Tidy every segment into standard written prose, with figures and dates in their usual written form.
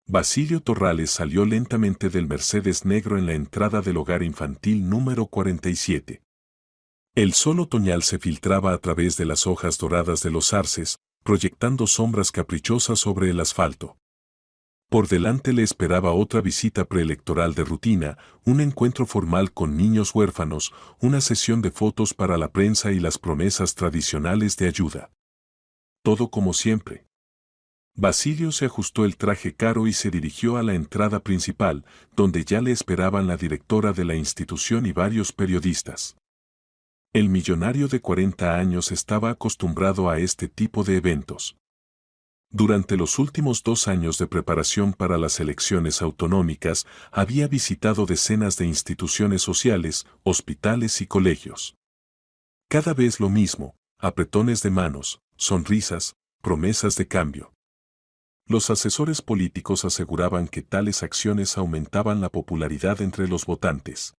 Basilio Torrales salió lentamente del Mercedes negro en la entrada del hogar infantil número 47. El sol otoñal se filtraba a través de las hojas doradas de los arces, proyectando sombras caprichosas sobre el asfalto. Por delante le esperaba otra visita preelectoral de rutina, un encuentro formal con niños huérfanos, una sesión de fotos para la prensa y las promesas tradicionales de ayuda. Todo como siempre. Basilio se ajustó el traje caro y se dirigió a la entrada principal, donde ya le esperaban la directora de la institución y varios periodistas. El millonario de 40 años estaba acostumbrado a este tipo de eventos. Durante los últimos 2 años de preparación para las elecciones autonómicas, había visitado decenas de instituciones sociales, hospitales y colegios. Cada vez lo mismo, apretones de manos, sonrisas, promesas de cambio. Los asesores políticos aseguraban que tales acciones aumentaban la popularidad entre los votantes.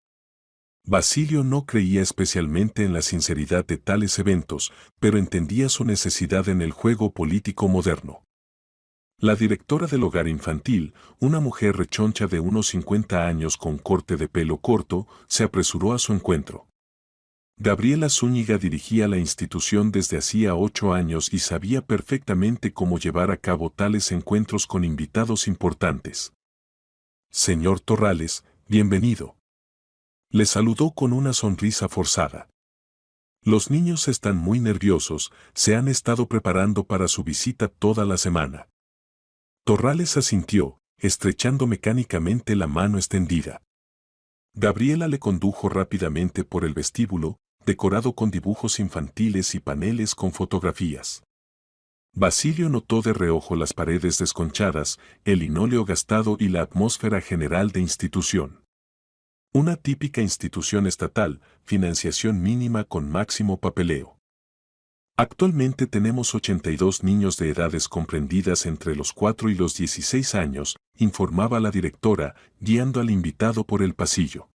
Basilio no creía especialmente en la sinceridad de tales eventos, pero entendía su necesidad en el juego político moderno. La directora del hogar infantil, una mujer rechoncha de unos 50 años con corte de pelo corto, se apresuró a su encuentro. Gabriela Zúñiga dirigía la institución desde hacía 8 años y sabía perfectamente cómo llevar a cabo tales encuentros con invitados importantes. Señor Torrales, bienvenido. Le saludó con una sonrisa forzada. Los niños están muy nerviosos, se han estado preparando para su visita toda la semana. Torrales asintió, estrechando mecánicamente la mano extendida. Gabriela le condujo rápidamente por el vestíbulo, decorado con dibujos infantiles y paneles con fotografías. Basilio notó de reojo las paredes desconchadas, el linóleo gastado y la atmósfera general de institución. Una típica institución estatal, financiación mínima con máximo papeleo. Actualmente tenemos 82 niños de edades comprendidas entre los 4 y los 16 años, informaba la directora, guiando al invitado por el pasillo.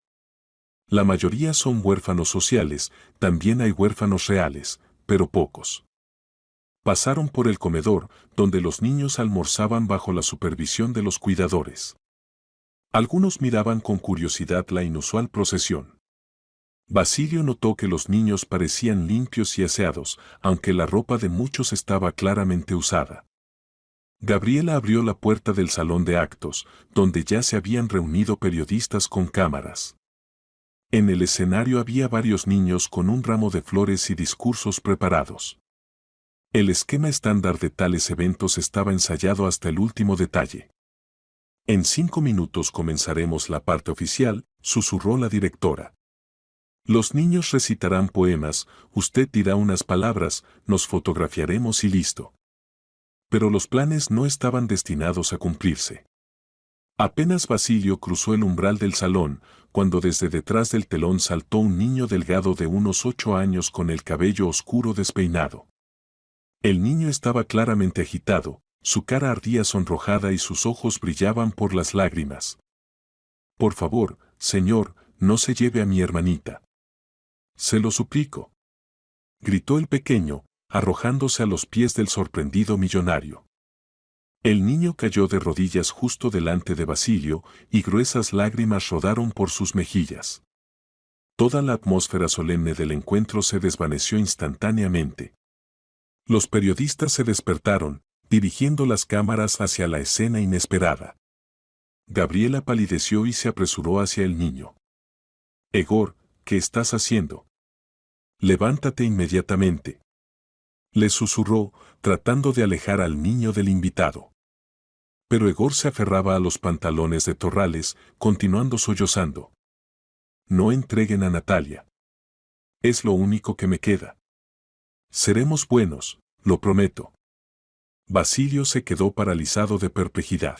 La mayoría son huérfanos sociales, también hay huérfanos reales, pero pocos. Pasaron por el comedor, donde los niños almorzaban bajo la supervisión de los cuidadores. Algunos miraban con curiosidad la inusual procesión. Basilio notó que los niños parecían limpios y aseados, aunque la ropa de muchos estaba claramente usada. Gabriela abrió la puerta del salón de actos, donde ya se habían reunido periodistas con cámaras. En el escenario había varios niños con un ramo de flores y discursos preparados. El esquema estándar de tales eventos estaba ensayado hasta el último detalle. En 5 minutos comenzaremos la parte oficial, susurró la directora. Los niños recitarán poemas, usted dirá unas palabras, nos fotografiaremos y listo. Pero los planes no estaban destinados a cumplirse. Apenas Basilio cruzó el umbral del salón, cuando desde detrás del telón saltó un niño delgado de unos 8 años con el cabello oscuro despeinado. El niño estaba claramente agitado, su cara ardía sonrojada y sus ojos brillaban por las lágrimas. Por favor, señor, no se lleve a mi hermanita. Se lo suplico. Gritó el pequeño, arrojándose a los pies del sorprendido millonario. El niño cayó de rodillas justo delante de Basilio y gruesas lágrimas rodaron por sus mejillas. Toda la atmósfera solemne del encuentro se desvaneció instantáneamente. Los periodistas se despertaron, dirigiendo las cámaras hacia la escena inesperada. Gabriela palideció y se apresuró hacia el niño. Egor, ¿qué estás haciendo? Levántate inmediatamente. Le susurró, tratando de alejar al niño del invitado. Pero Egor se aferraba a los pantalones de Torrales, continuando sollozando. No entreguen a Natalia. Es lo único que me queda. Seremos buenos, lo prometo. Basilio se quedó paralizado de perplejidad.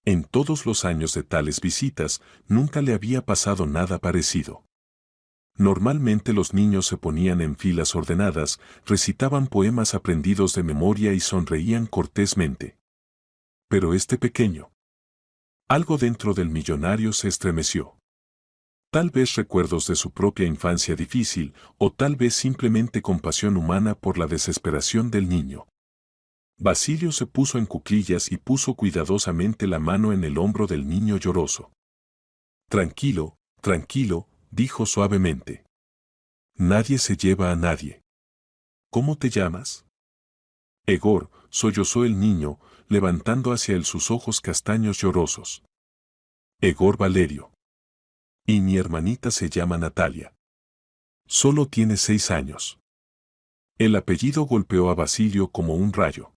En todos los años de tales visitas, nunca le había pasado nada parecido. Normalmente los niños se ponían en filas ordenadas, recitaban poemas aprendidos de memoria y sonreían cortésmente. Pero este pequeño. Algo dentro del millonario se estremeció. Tal vez recuerdos de su propia infancia difícil, o tal vez simplemente compasión humana por la desesperación del niño. Basilio se puso en cuclillas y puso cuidadosamente la mano en el hombro del niño lloroso. Tranquilo, tranquilo, dijo suavemente. Nadie se lleva a nadie. ¿Cómo te llamas? Egor, sollozó el niño, levantando hacia él sus ojos castaños llorosos. Egor Valerio. Y mi hermanita se llama Natalia. Solo tiene 6 años. El apellido golpeó a Basilio como un rayo.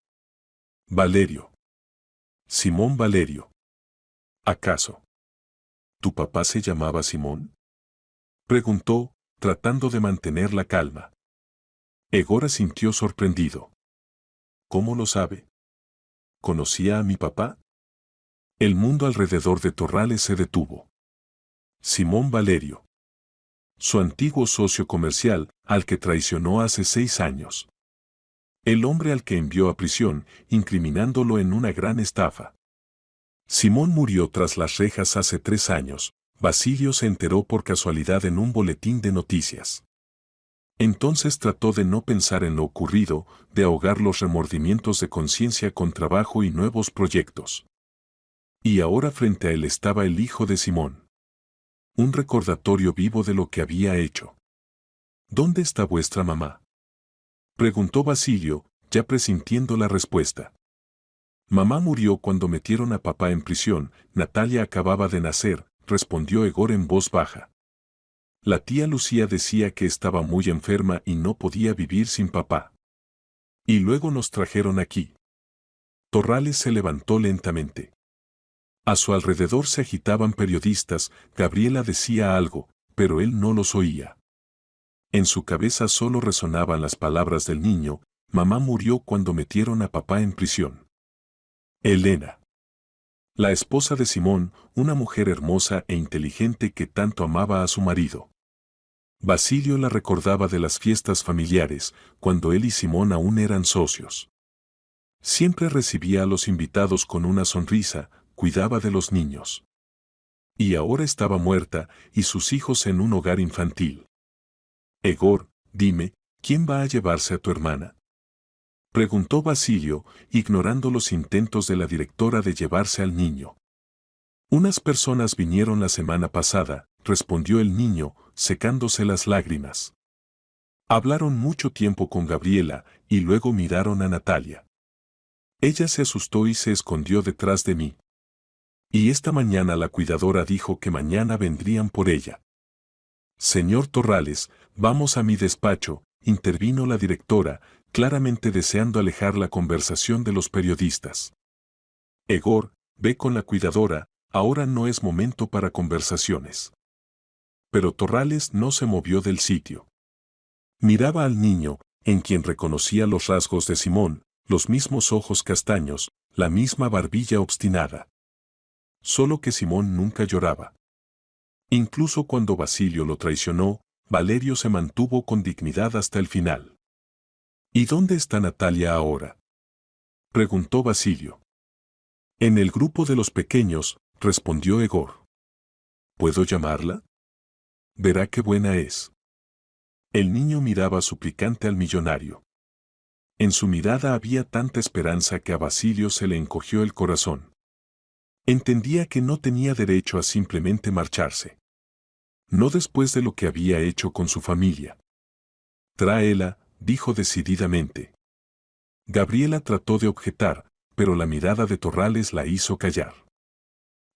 Valerio. Simón Valerio. ¿Acaso tu papá se llamaba Simón? Preguntó, tratando de mantener la calma. Egor asintió sorprendido. ¿Cómo lo sabe? ¿Conocía a mi papá? El mundo alrededor de Torrales se detuvo. Simón Valerio. Su antiguo socio comercial, al que traicionó hace 6 años. El hombre al que envió a prisión, incriminándolo en una gran estafa. Simón murió tras las rejas hace 3 años. Basilio se enteró por casualidad en un boletín de noticias. Entonces trató de no pensar en lo ocurrido, de ahogar los remordimientos de conciencia con trabajo y nuevos proyectos. Y ahora frente a él estaba el hijo de Simón. Un recordatorio vivo de lo que había hecho. ¿Dónde está vuestra mamá?, preguntó Basilio, ya presintiendo la respuesta. Mamá murió cuando metieron a papá en prisión. Natalia acababa de nacer, respondió Egor en voz baja. La tía Lucía decía que estaba muy enferma y no podía vivir sin papá. Y luego nos trajeron aquí. Torrales se levantó lentamente. A su alrededor se agitaban periodistas. Gabriela decía algo, pero él no los oía. En su cabeza solo resonaban las palabras del niño: mamá murió cuando metieron a papá en prisión. Elena. La esposa de Simón, una mujer hermosa e inteligente que tanto amaba a su marido. Basilio la recordaba de las fiestas familiares, cuando él y Simón aún eran socios. Siempre recibía a los invitados con una sonrisa, cuidaba de los niños. Y ahora estaba muerta, y sus hijos en un hogar infantil. Egor, dime, ¿quién va a llevarse a tu hermana?, preguntó Basilio, ignorando los intentos de la directora de llevarse al niño. Unas personas vinieron la semana pasada, respondió el niño, secándose las lágrimas. Hablaron mucho tiempo con Gabriela, y luego miraron a Natalia. Ella se asustó y se escondió detrás de mí. Y esta mañana la cuidadora dijo que mañana vendrían por ella. Señor Torrales, vamos a mi despacho, intervino la directora, claramente deseando alejar la conversación de los periodistas. Egor, ve con la cuidadora, ahora no es momento para conversaciones. Pero Torrales no se movió del sitio. Miraba al niño, en quien reconocía los rasgos de Simón, los mismos ojos castaños, la misma barbilla obstinada. Solo que Simón nunca lloraba. Incluso cuando Basilio lo traicionó, Valerio se mantuvo con dignidad hasta el final. ¿Y dónde está Natalia ahora?, preguntó Basilio. En el grupo de los pequeños, respondió Egor. ¿Puedo llamarla? Verá qué buena es. El niño miraba suplicante al millonario. En su mirada había tanta esperanza que a Basilio se le encogió el corazón. Entendía que no tenía derecho a simplemente marcharse. No después de lo que había hecho con su familia. Tráela, dijo decididamente. Gabriela trató de objetar, pero la mirada de Torrales la hizo callar.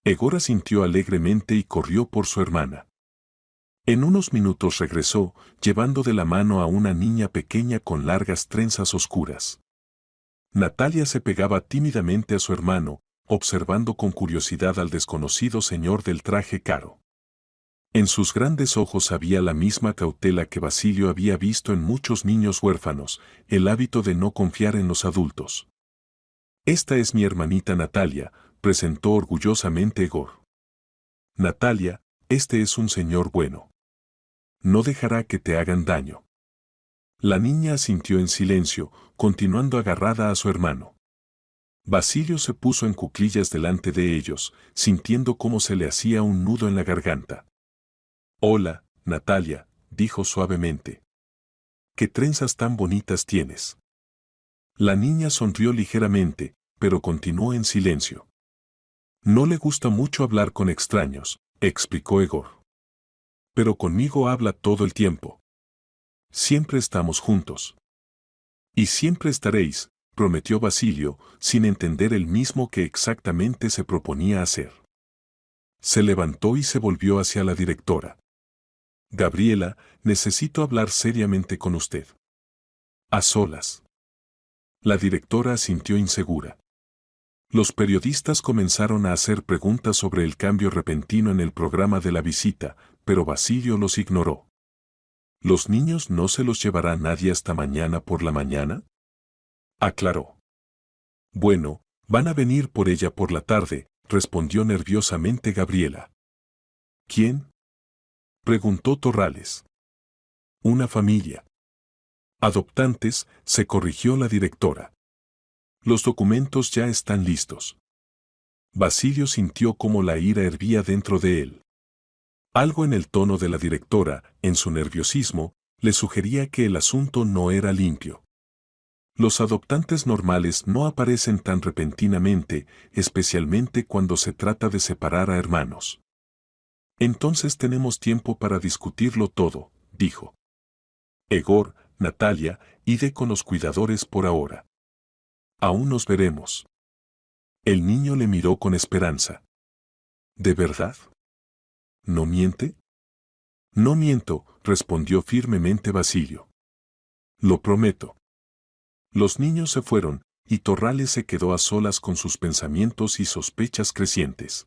Egor asintió alegremente y corrió por su hermana. En unos minutos regresó, llevando de la mano a una niña pequeña con largas trenzas oscuras. Natalia se pegaba tímidamente a su hermano, observando con curiosidad al desconocido señor del traje caro. En sus grandes ojos había la misma cautela que Basilio había visto en muchos niños huérfanos, el hábito de no confiar en los adultos. Esta es mi hermanita Natalia, presentó orgullosamente Egor. Natalia, este es un señor bueno. No dejará que te hagan daño. La niña asintió en silencio, continuando agarrada a su hermano. Basilio se puso en cuclillas delante de ellos, sintiendo cómo se le hacía un nudo en la garganta. Hola, Natalia, dijo suavemente. ¿Qué trenzas tan bonitas tienes? La niña sonrió ligeramente, pero continuó en silencio. No le gusta mucho hablar con extraños, explicó Egor. Pero conmigo habla todo el tiempo. Siempre estamos juntos. Y siempre estaréis, prometió Basilio, sin entender él mismo qué exactamente se proponía hacer. Se levantó y se volvió hacia la directora. Gabriela, necesito hablar seriamente con usted. A solas. La directora asintió insegura. Los periodistas comenzaron a hacer preguntas sobre el cambio repentino en el programa de la visita, pero Basilio los ignoró. ¿Los niños no se los llevará nadie hasta mañana por la mañana?, aclaró. Bueno, van a venir por ella por la tarde, respondió nerviosamente Gabriela. ¿Quién?, preguntó Torrales. Una familia. Adoptantes, se corrigió la directora. Los documentos ya están listos. Basilio sintió cómo la ira hervía dentro de él. Algo en el tono de la directora, en su nerviosismo, le sugería que el asunto no era limpio. Los adoptantes normales no aparecen tan repentinamente, especialmente cuando se trata de separar a hermanos. Entonces tenemos tiempo para discutirlo todo, dijo. Egor, Natalia, ide con los cuidadores por ahora. Aún nos veremos. El niño le miró con esperanza. ¿De verdad? ¿No miente? No miento, respondió firmemente Basilio. Lo prometo. Los niños se fueron, y Torrales se quedó a solas con sus pensamientos y sospechas crecientes.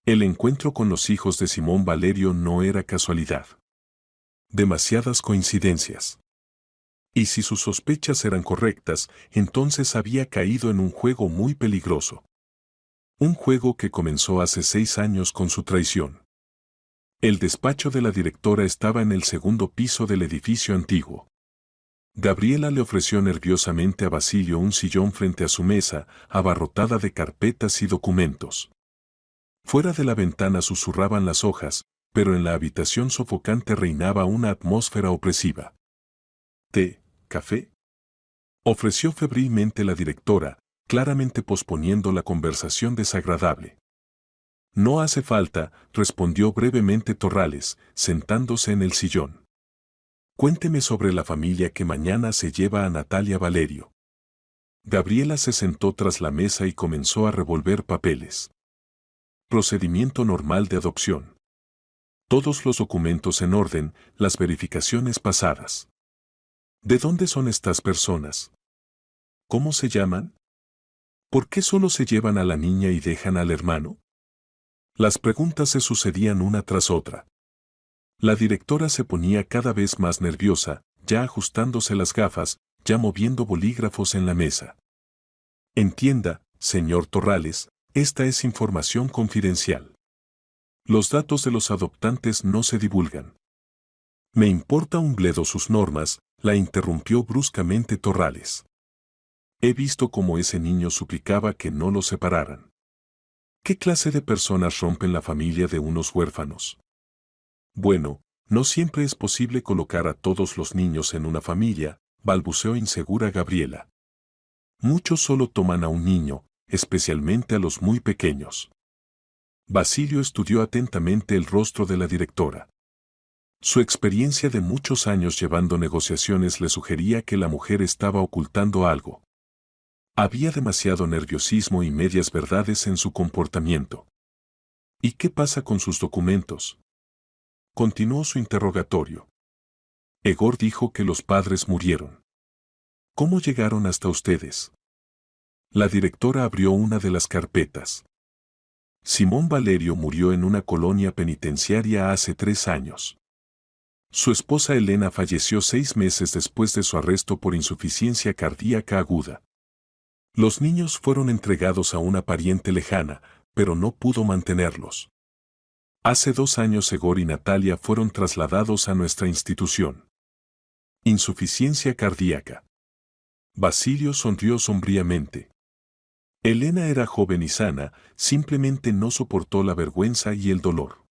El encuentro con los hijos de Simón Valerio no era casualidad. Demasiadas coincidencias. Y si sus sospechas eran correctas, entonces había caído en un juego muy peligroso. Un juego que comenzó hace 6 años con su traición. El despacho de la directora estaba en el segundo piso del edificio antiguo. Gabriela le ofreció nerviosamente a Basilio un sillón frente a su mesa, abarrotada de carpetas y documentos. Fuera de la ventana susurraban las hojas, pero en la habitación sofocante reinaba una atmósfera opresiva. ¿Té, café?, ofreció febrilmente la directora, claramente posponiendo la conversación desagradable. No hace falta, respondió brevemente Torrales, sentándose en el sillón. Cuénteme sobre la familia que mañana se lleva a Natalia Valerio. Gabriela se sentó tras la mesa y comenzó a revolver papeles. Procedimiento normal de adopción. Todos los documentos en orden, las verificaciones pasadas. ¿De dónde son estas personas? ¿Cómo se llaman? ¿Por qué solo se llevan a la niña y dejan al hermano? Las preguntas se sucedían una tras otra. La directora se ponía cada vez más nerviosa, ya ajustándose las gafas, ya moviendo bolígrafos en la mesa. Entienda, señor Torrales, esta es información confidencial. Los datos de los adoptantes no se divulgan. Me importa un bledo sus normas, la interrumpió bruscamente Torrales. He visto cómo ese niño suplicaba que no lo separaran. ¿Qué clase de personas rompen la familia de unos huérfanos? Bueno, no siempre es posible colocar a todos los niños en una familia, balbuceó insegura Gabriela. Muchos solo toman a un niño, especialmente a los muy pequeños. Basilio estudió atentamente el rostro de la directora. Su experiencia de muchos años llevando negociaciones le sugería que la mujer estaba ocultando algo. Había demasiado nerviosismo y medias verdades en su comportamiento. ¿Y qué pasa con sus documentos?, continuó su interrogatorio. Egor dijo que los padres murieron. ¿Cómo llegaron hasta ustedes? La directora abrió una de las carpetas. Simón Valerio murió en una colonia penitenciaria hace 3 años. Su esposa Elena falleció 6 meses después de su arresto por insuficiencia cardíaca aguda. Los niños fueron entregados a una pariente lejana, pero no pudo mantenerlos. Hace 2 años Egor y Natalia fueron trasladados a nuestra institución. Insuficiencia cardíaca. Basilio sonrió sombríamente. Elena era joven y sana, simplemente no soportó la vergüenza y el dolor.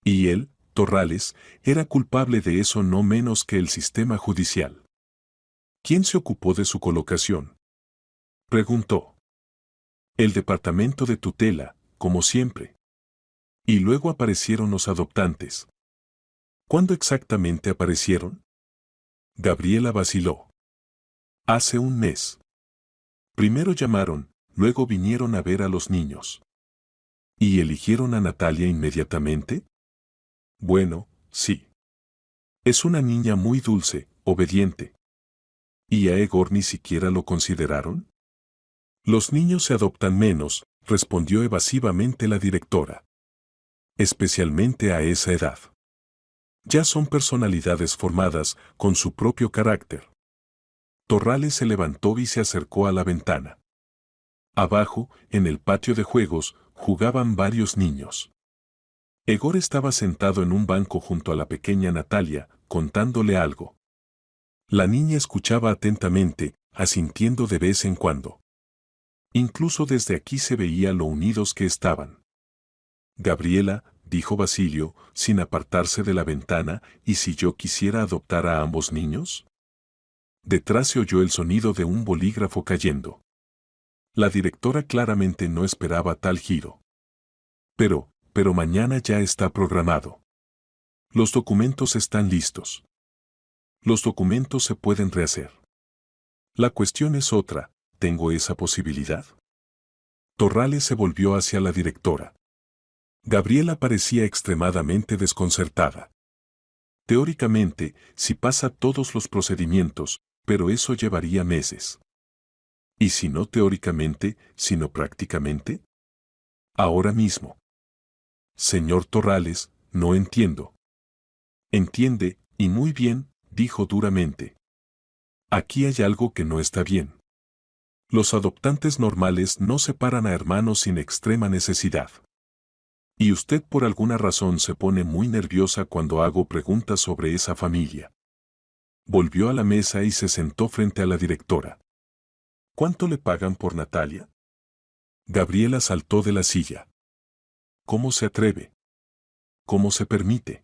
Y él, Torrales, era culpable de eso no menos que el sistema judicial. ¿Quién se ocupó de su colocación? Preguntó. El departamento de tutela, como siempre. Y luego aparecieron los adoptantes. ¿Cuándo exactamente aparecieron? Gabriela vaciló. Hace un mes. Primero llamaron, luego vinieron a ver a los niños. ¿Y eligieron a Natalia inmediatamente? Bueno, sí. Es una niña muy dulce, obediente. ¿Y a Egor ni siquiera lo consideraron? Los niños se adoptan menos, respondió evasivamente la directora. Especialmente a esa edad. Ya son personalidades formadas, con su propio carácter. Torrales se levantó y se acercó a la ventana. Abajo, en el patio de juegos, jugaban varios niños. Egor estaba sentado en un banco junto a la pequeña Natalia, contándole algo. La niña escuchaba atentamente, asintiendo de vez en cuando. Incluso desde aquí se veía lo unidos que estaban. Gabriela, dijo Basilio, sin apartarse de la ventana, ¿y si yo quisiera adoptar a ambos niños? Detrás se oyó el sonido de un bolígrafo cayendo. La directora claramente no esperaba tal giro. Pero mañana ya está programado. Los documentos están listos. Los documentos se pueden rehacer. La cuestión es otra, ¿tengo esa posibilidad? Torrales se volvió hacia la directora. Gabriela parecía extremadamente desconcertada. Teóricamente, si pasa todos los procedimientos, pero eso llevaría meses. ¿Y si no teóricamente, sino prácticamente? Ahora mismo. Señor Torrales, no entiendo. Entiende, y muy bien, dijo duramente. Aquí hay algo que no está bien. Los adoptantes normales no separan a hermanos sin extrema necesidad. Y usted por alguna razón se pone muy nerviosa cuando hago preguntas sobre esa familia. Volvió a la mesa y se sentó frente a la directora. ¿Cuánto le pagan por Natalia? Gabriela saltó de la silla. ¿Cómo se atreve? ¿Cómo se permite?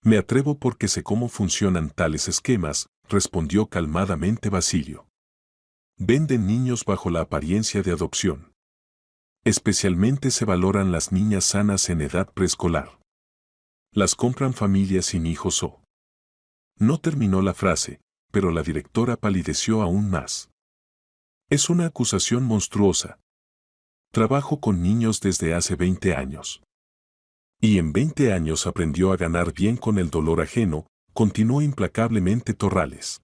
Me atrevo porque sé cómo funcionan tales esquemas, respondió calmadamente Basilio. Venden niños bajo la apariencia de adopción. Especialmente se valoran las niñas sanas en edad preescolar. Las compran familias sin hijos o... No terminó la frase, pero la directora palideció aún más. Es una acusación monstruosa. Trabajo con niños desde hace 20 años. Y en 20 años aprendió a ganar bien con el dolor ajeno, continuó implacablemente Torrales.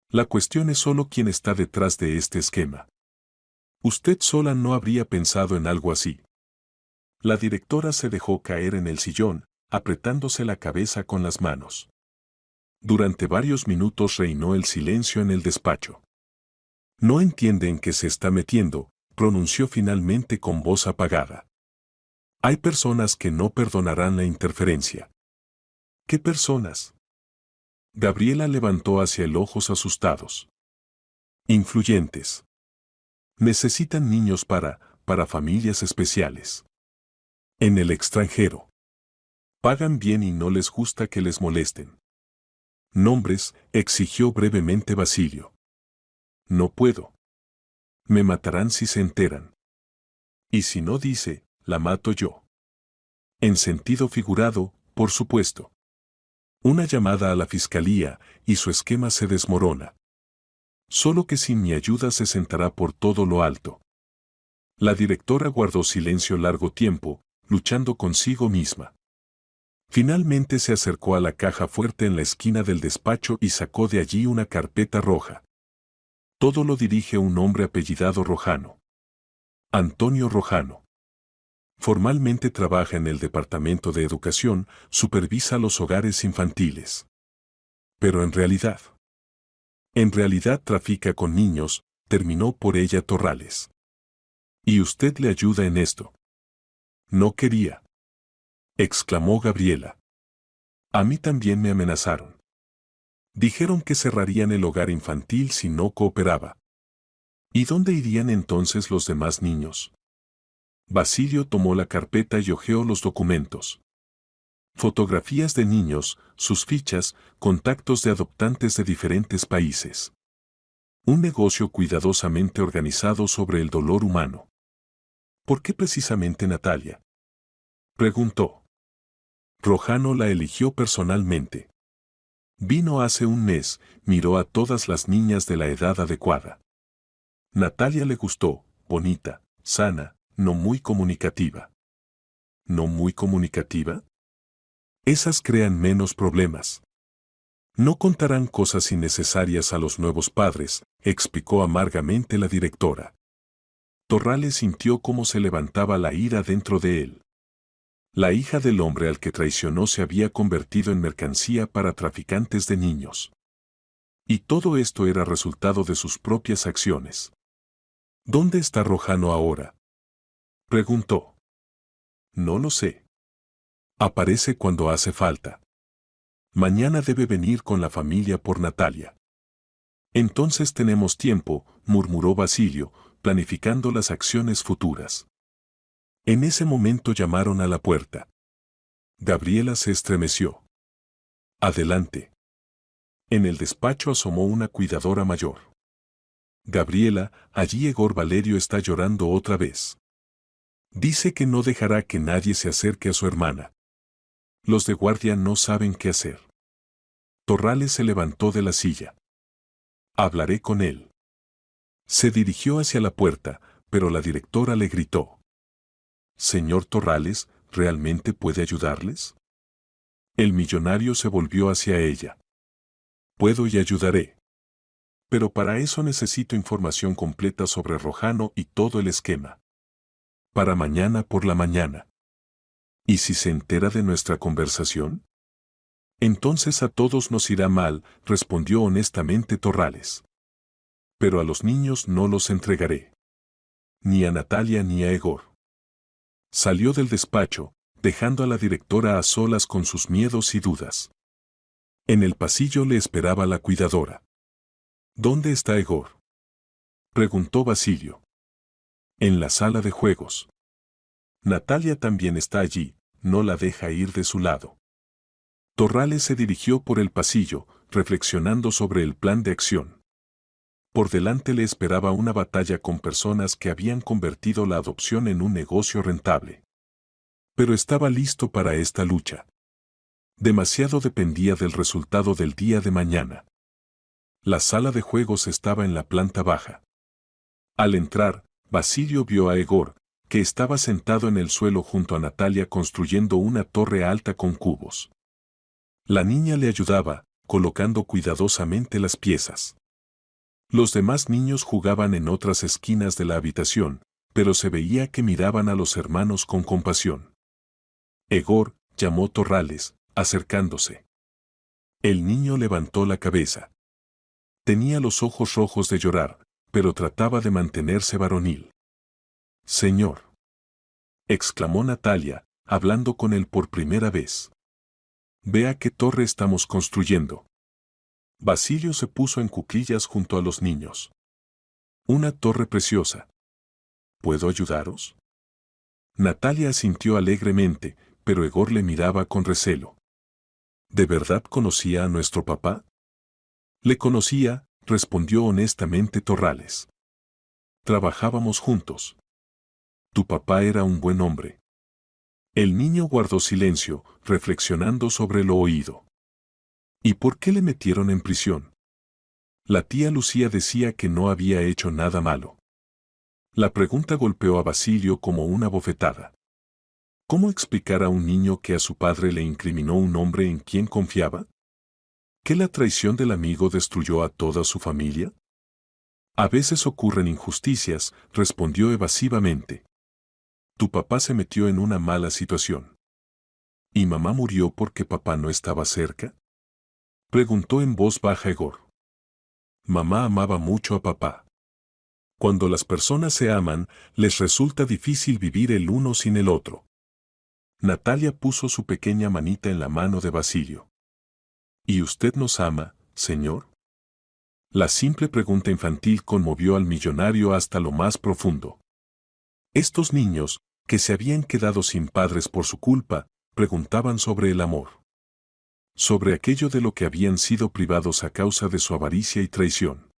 La cuestión es solo quién está detrás de este esquema. Usted sola no habría pensado en algo así. La directora se dejó caer en el sillón, apretándose la cabeza con las manos. Durante varios minutos reinó el silencio en el despacho. No entiende en qué se está metiendo, pronunció finalmente con voz apagada. Hay personas que no perdonarán la interferencia. ¿Qué personas? Gabriela levantó hacia él ojos asustados. Influyentes. Necesitan niños para familias especiales. En el extranjero. Pagan bien y no les gusta que les molesten. Nombres, exigió brevemente Basilio. No puedo. Me matarán si se enteran. Y si no dice, la mato yo. En sentido figurado, por supuesto. Una llamada a la fiscalía, y su esquema se desmorona. Solo que sin mi ayuda se sentará por todo lo alto. La directora guardó silencio largo tiempo, luchando consigo misma. Finalmente se acercó a la caja fuerte en la esquina del despacho y sacó de allí una carpeta roja. Todo lo dirige un hombre apellidado Rojano. Antonio Rojano. Formalmente trabaja en el Departamento de Educación, supervisa los hogares infantiles. Pero en realidad trafica con niños, terminó por ella Torrales. ¿Y usted le ayuda en esto? No quería. Exclamó Gabriela. A mí también me amenazaron. Dijeron que cerrarían el hogar infantil si no cooperaba. ¿Y dónde irían entonces los demás niños? Basilio tomó la carpeta y hojeó los documentos. Fotografías de niños, sus fichas, contactos de adoptantes de diferentes países. Un negocio cuidadosamente organizado sobre el dolor humano. ¿Por qué precisamente Natalia?, preguntó. Rojano la eligió personalmente. Vino hace un mes, miró a todas las niñas de la edad adecuada. Natalia le gustó, bonita, sana, no muy comunicativa. ¿No muy comunicativa? Esas crean menos problemas. No contarán cosas innecesarias a los nuevos padres, explicó amargamente la directora. Torrales sintió cómo se levantaba la ira dentro de él. La hija del hombre al que traicionó se había convertido en mercancía para traficantes de niños. Y todo esto era resultado de sus propias acciones. ¿Dónde está Rojano ahora?, preguntó. No lo sé. Aparece cuando hace falta. Mañana debe venir con la familia por Natalia. Entonces tenemos tiempo, murmuró Basilio, planificando las acciones futuras. En ese momento llamaron a la puerta. Gabriela se estremeció. Adelante. En el despacho asomó una cuidadora mayor. Gabriela, allí Egor Valerio está llorando otra vez. Dice que no dejará que nadie se acerque a su hermana. Los de guardia no saben qué hacer. Torrales se levantó de la silla. Hablaré con él. Se dirigió hacia la puerta, pero la directora le gritó. Señor Torrales, ¿realmente puede ayudarles? El millonario se volvió hacia ella. Puedo y ayudaré. Pero para eso necesito información completa sobre Rojano y todo el esquema. Para mañana por la mañana. ¿Y si se entera de nuestra conversación? Entonces a todos nos irá mal, respondió honestamente Torrales. Pero a los niños no los entregaré. Ni a Natalia ni a Egor. Salió del despacho, dejando a la directora a solas con sus miedos y dudas. En el pasillo le esperaba la cuidadora. ¿Dónde está Egor?, preguntó Basilio. En la sala de juegos. Natalia también está allí, no la deja ir de su lado. Torrales se dirigió por el pasillo, reflexionando sobre el plan de acción. Por delante le esperaba una batalla con personas que habían convertido la adopción en un negocio rentable. Pero estaba listo para esta lucha. Demasiado dependía del resultado del día de mañana. La sala de juegos estaba en la planta baja. Al entrar, Basilio vio a Egor, que estaba sentado en el suelo junto a Natalia construyendo una torre alta con cubos. La niña le ayudaba, colocando cuidadosamente las piezas. Los demás niños jugaban en otras esquinas de la habitación, pero se veía que miraban a los hermanos con compasión. Egor, llamó Torrales, acercándose. El niño levantó la cabeza. Tenía los ojos rojos de llorar, pero trataba de mantenerse varonil. Señor, exclamó Natalia, hablando con él por primera vez. Vea qué torre estamos construyendo. Basilio se puso en cuclillas junto a los niños. Una torre preciosa. ¿Puedo ayudaros? Natalia asintió alegremente, pero Egor le miraba con recelo. ¿De verdad conocía a nuestro papá? Le conocía, respondió honestamente Torrales. Trabajábamos juntos. Tu papá era un buen hombre. El niño guardó silencio, reflexionando sobre lo oído. ¿Y por qué le metieron en prisión? La tía Lucía decía que no había hecho nada malo. La pregunta golpeó a Basilio como una bofetada. ¿Cómo explicar a un niño que a su padre le incriminó un hombre en quien confiaba? ¿Que la traición del amigo destruyó a toda su familia? A veces ocurren injusticias, respondió evasivamente. Tu papá se metió en una mala situación. ¿Y mamá murió porque papá no estaba cerca?, preguntó en voz baja Egor. Mamá amaba mucho a papá. Cuando las personas se aman, les resulta difícil vivir el uno sin el otro. Natalia puso su pequeña manita en la mano de Basilio. ¿Y usted nos ama, señor? La simple pregunta infantil conmovió al millonario hasta lo más profundo. Estos niños, que se habían quedado sin padres por su culpa, preguntaban sobre el amor. Sobre aquello de lo que habían sido privados a causa de su avaricia y traición.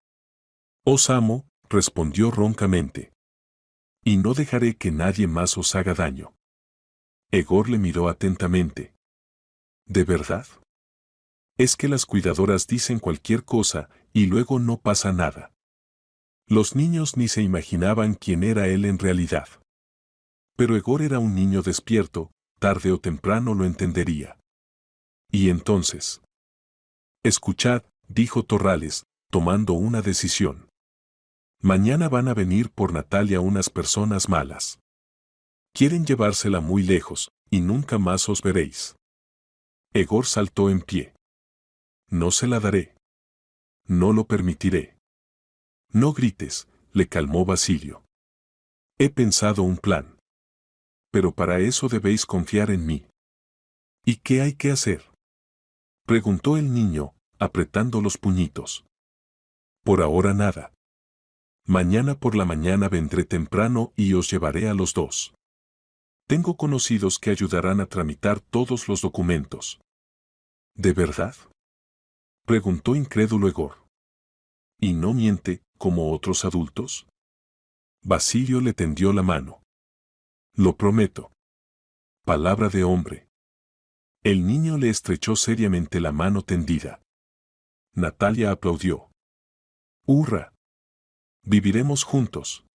Os amo, respondió roncamente. Y no dejaré que nadie más os haga daño. Egor le miró atentamente. ¿De verdad? Es que las cuidadoras dicen cualquier cosa y luego no pasa nada. Los niños ni se imaginaban quién era él en realidad. Pero Egor era un niño despierto, tarde o temprano lo entendería. Y entonces. Escuchad, dijo Torrales, tomando una decisión. Mañana van a venir por Natalia unas personas malas. Quieren llevársela muy lejos, y nunca más os veréis. Egor saltó en pie. No se la daré. No lo permitiré. No grites, le calmó Basilio. He pensado un plan. Pero para eso debéis confiar en mí. ¿Y qué hay que hacer? Preguntó el niño, apretando los puñitos. Por ahora nada. Mañana por la mañana vendré temprano y os llevaré a los dos. Tengo conocidos que ayudarán a tramitar todos los documentos. ¿De verdad? Preguntó incrédulo Egor. ¿Y no miente, como otros adultos? Basilio le tendió la mano. Lo prometo. Palabra de hombre. El niño le estrechó seriamente la mano tendida. Natalia aplaudió. ¡Hurra! Viviremos juntos.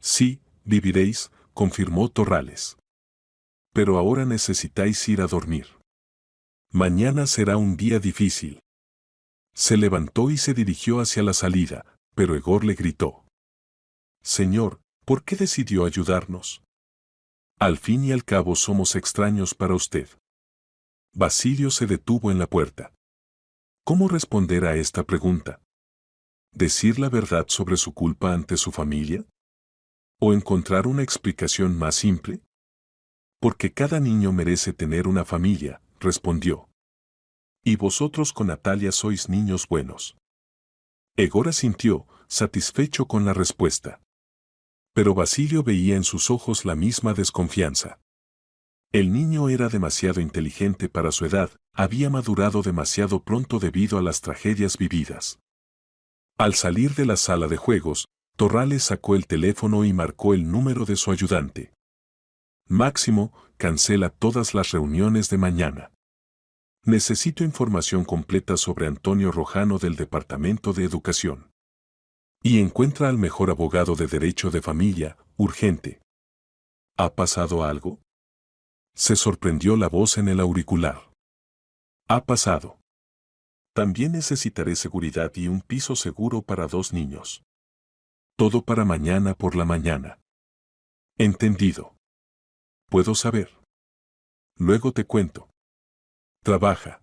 Sí, viviréis, confirmó Torrales. Pero ahora necesitáis ir a dormir. Mañana será un día difícil. Se levantó y se dirigió hacia la salida, pero Egor le gritó. Señor, ¿por qué decidió ayudarnos? Al fin y al cabo somos extraños para usted. Basilio se detuvo en la puerta. ¿Cómo responder a esta pregunta? ¿Decir la verdad sobre su culpa ante su familia? ¿O encontrar una explicación más simple? Porque cada niño merece tener una familia, respondió. Y vosotros con Natalia sois niños buenos. Egor asintió, satisfecho con la respuesta. Pero Basilio veía en sus ojos la misma desconfianza. El niño era demasiado inteligente para su edad, había madurado demasiado pronto debido a las tragedias vividas. Al salir de la sala de juegos, Torrales sacó el teléfono y marcó el número de su ayudante. Máximo, cancela todas las reuniones de mañana. Necesito información completa sobre Antonio Rojano del Departamento de Educación. Y encuentra al mejor abogado de derecho de familia, urgente. ¿Ha pasado algo? Se sorprendió la voz en el auricular. Ha pasado. También necesitaré seguridad y un piso seguro para 2 niños. Todo para mañana por la mañana. Entendido. ¿Puedo saber? Luego te cuento. Trabaja.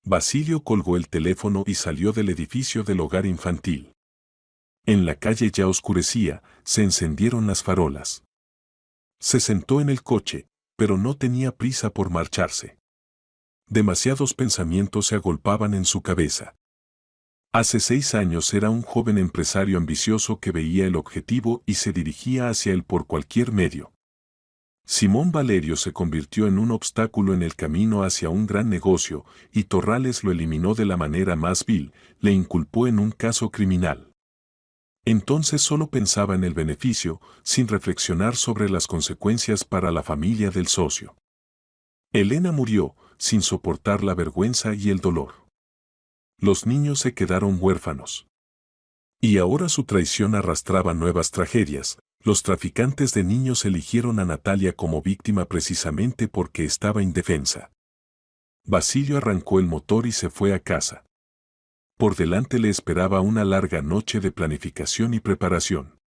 Basilio colgó el teléfono y salió del edificio del hogar infantil. En la calle ya oscurecía, se encendieron las farolas. Se sentó en el coche, pero no tenía prisa por marcharse. Demasiados pensamientos se agolpaban en su cabeza. Hace 6 años era un joven empresario ambicioso que veía el objetivo y se dirigía hacia él por cualquier medio. Simón Valerio se convirtió en un obstáculo en el camino hacia un gran negocio, y Torrales lo eliminó de la manera más vil, le inculpó en un caso criminal. Entonces solo pensaba en el beneficio, sin reflexionar sobre las consecuencias para la familia del socio. Elena murió, sin soportar la vergüenza y el dolor. Los niños se quedaron huérfanos. Y ahora su traición arrastraba nuevas tragedias. Los traficantes de niños eligieron a Natalia como víctima precisamente porque estaba indefensa. Basilio arrancó el motor y se fue a casa. Por delante le esperaba una larga noche de planificación y preparación.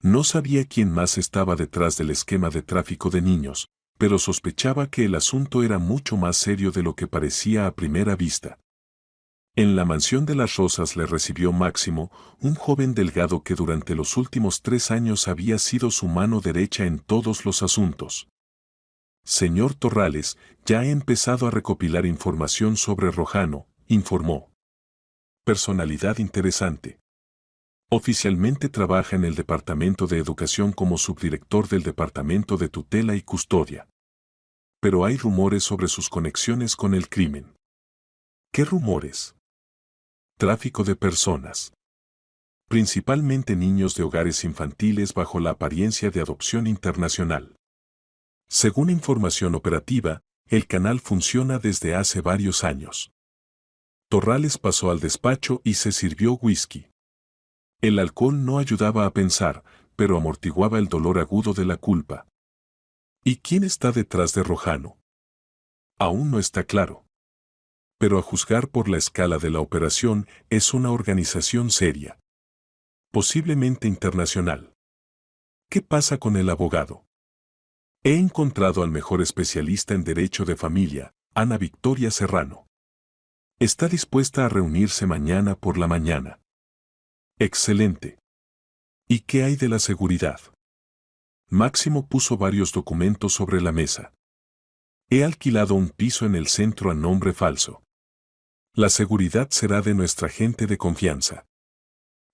No sabía quién más estaba detrás del esquema de tráfico de niños, pero sospechaba que el asunto era mucho más serio de lo que parecía a primera vista. En la mansión de las Rosas le recibió Máximo, un joven delgado que durante los últimos 3 años había sido su mano derecha en todos los asuntos. Señor Torrales, ya he empezado a recopilar información sobre Rojano, informó. Personalidad interesante. Oficialmente trabaja en el Departamento de Educación como subdirector del Departamento de Tutela y Custodia. pero hay rumores sobre sus conexiones con el crimen. ¿Qué rumores? Tráfico de personas. Principalmente niños de hogares infantiles bajo la apariencia de adopción internacional. Según información operativa, el canal funciona desde hace varios años. Torrales pasó al despacho y se sirvió whisky. El alcohol no ayudaba a pensar, pero amortiguaba el dolor agudo de la culpa. ¿Y quién está detrás de Rojano? Aún no está claro. Pero a juzgar por la escala de la operación, es una organización seria. Posiblemente internacional. ¿Qué pasa con el abogado? He encontrado al mejor especialista en derecho de familia, Ana Victoria Serrano. Está dispuesta a reunirse mañana por la mañana. Excelente. ¿Y qué hay de la seguridad? Máximo puso varios documentos sobre la mesa. He alquilado un piso en el centro a nombre falso. La seguridad será de nuestra gente de confianza.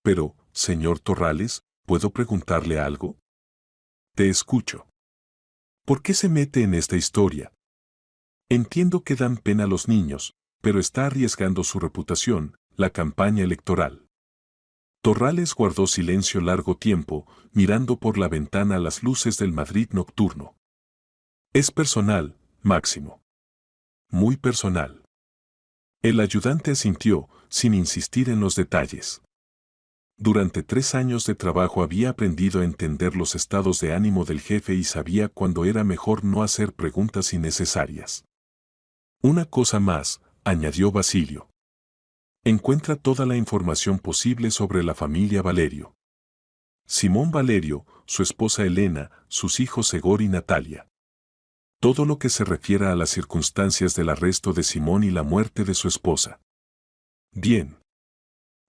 Pero, señor Torrales, ¿puedo preguntarle algo? Te escucho. ¿Por qué se mete en esta historia? Entiendo que dan pena a los niños, pero está arriesgando su reputación, la campaña electoral. Torrales guardó silencio largo tiempo, mirando por la ventana las luces del Madrid nocturno. Es personal, Máximo. Muy personal. El ayudante asintió, sin insistir en los detalles. Durante 3 años de trabajo había aprendido a entender los estados de ánimo del jefe y sabía cuándo era mejor no hacer preguntas innecesarias. Una cosa más, añadió Basilio. Encuentra toda la información posible sobre la familia Valerio. Simón Valerio, su esposa Elena, sus hijos Egor y Natalia. Todo lo que se refiera a las circunstancias del arresto de Simón y la muerte de su esposa. Bien.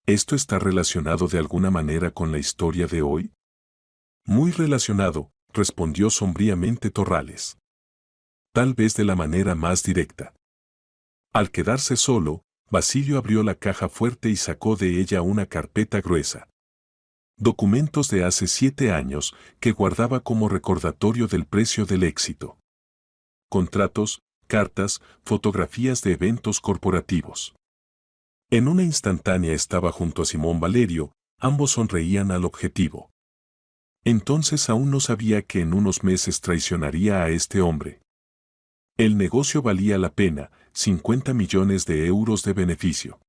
¿Esto está relacionado de alguna manera con la historia de hoy? Muy relacionado, respondió sombríamente Torrales. Tal vez de la manera más directa. Al quedarse solo, Basilio abrió la caja fuerte y sacó de ella una carpeta gruesa. Documentos de hace 7 años que guardaba como recordatorio del precio del éxito. Contratos, cartas, fotografías de eventos corporativos. En una instantánea estaba junto a Simón Valerio, ambos sonreían al objetivo. Entonces aún no sabía que en unos meses traicionaría a este hombre. El negocio valía la pena, 50 millones de euros de beneficio.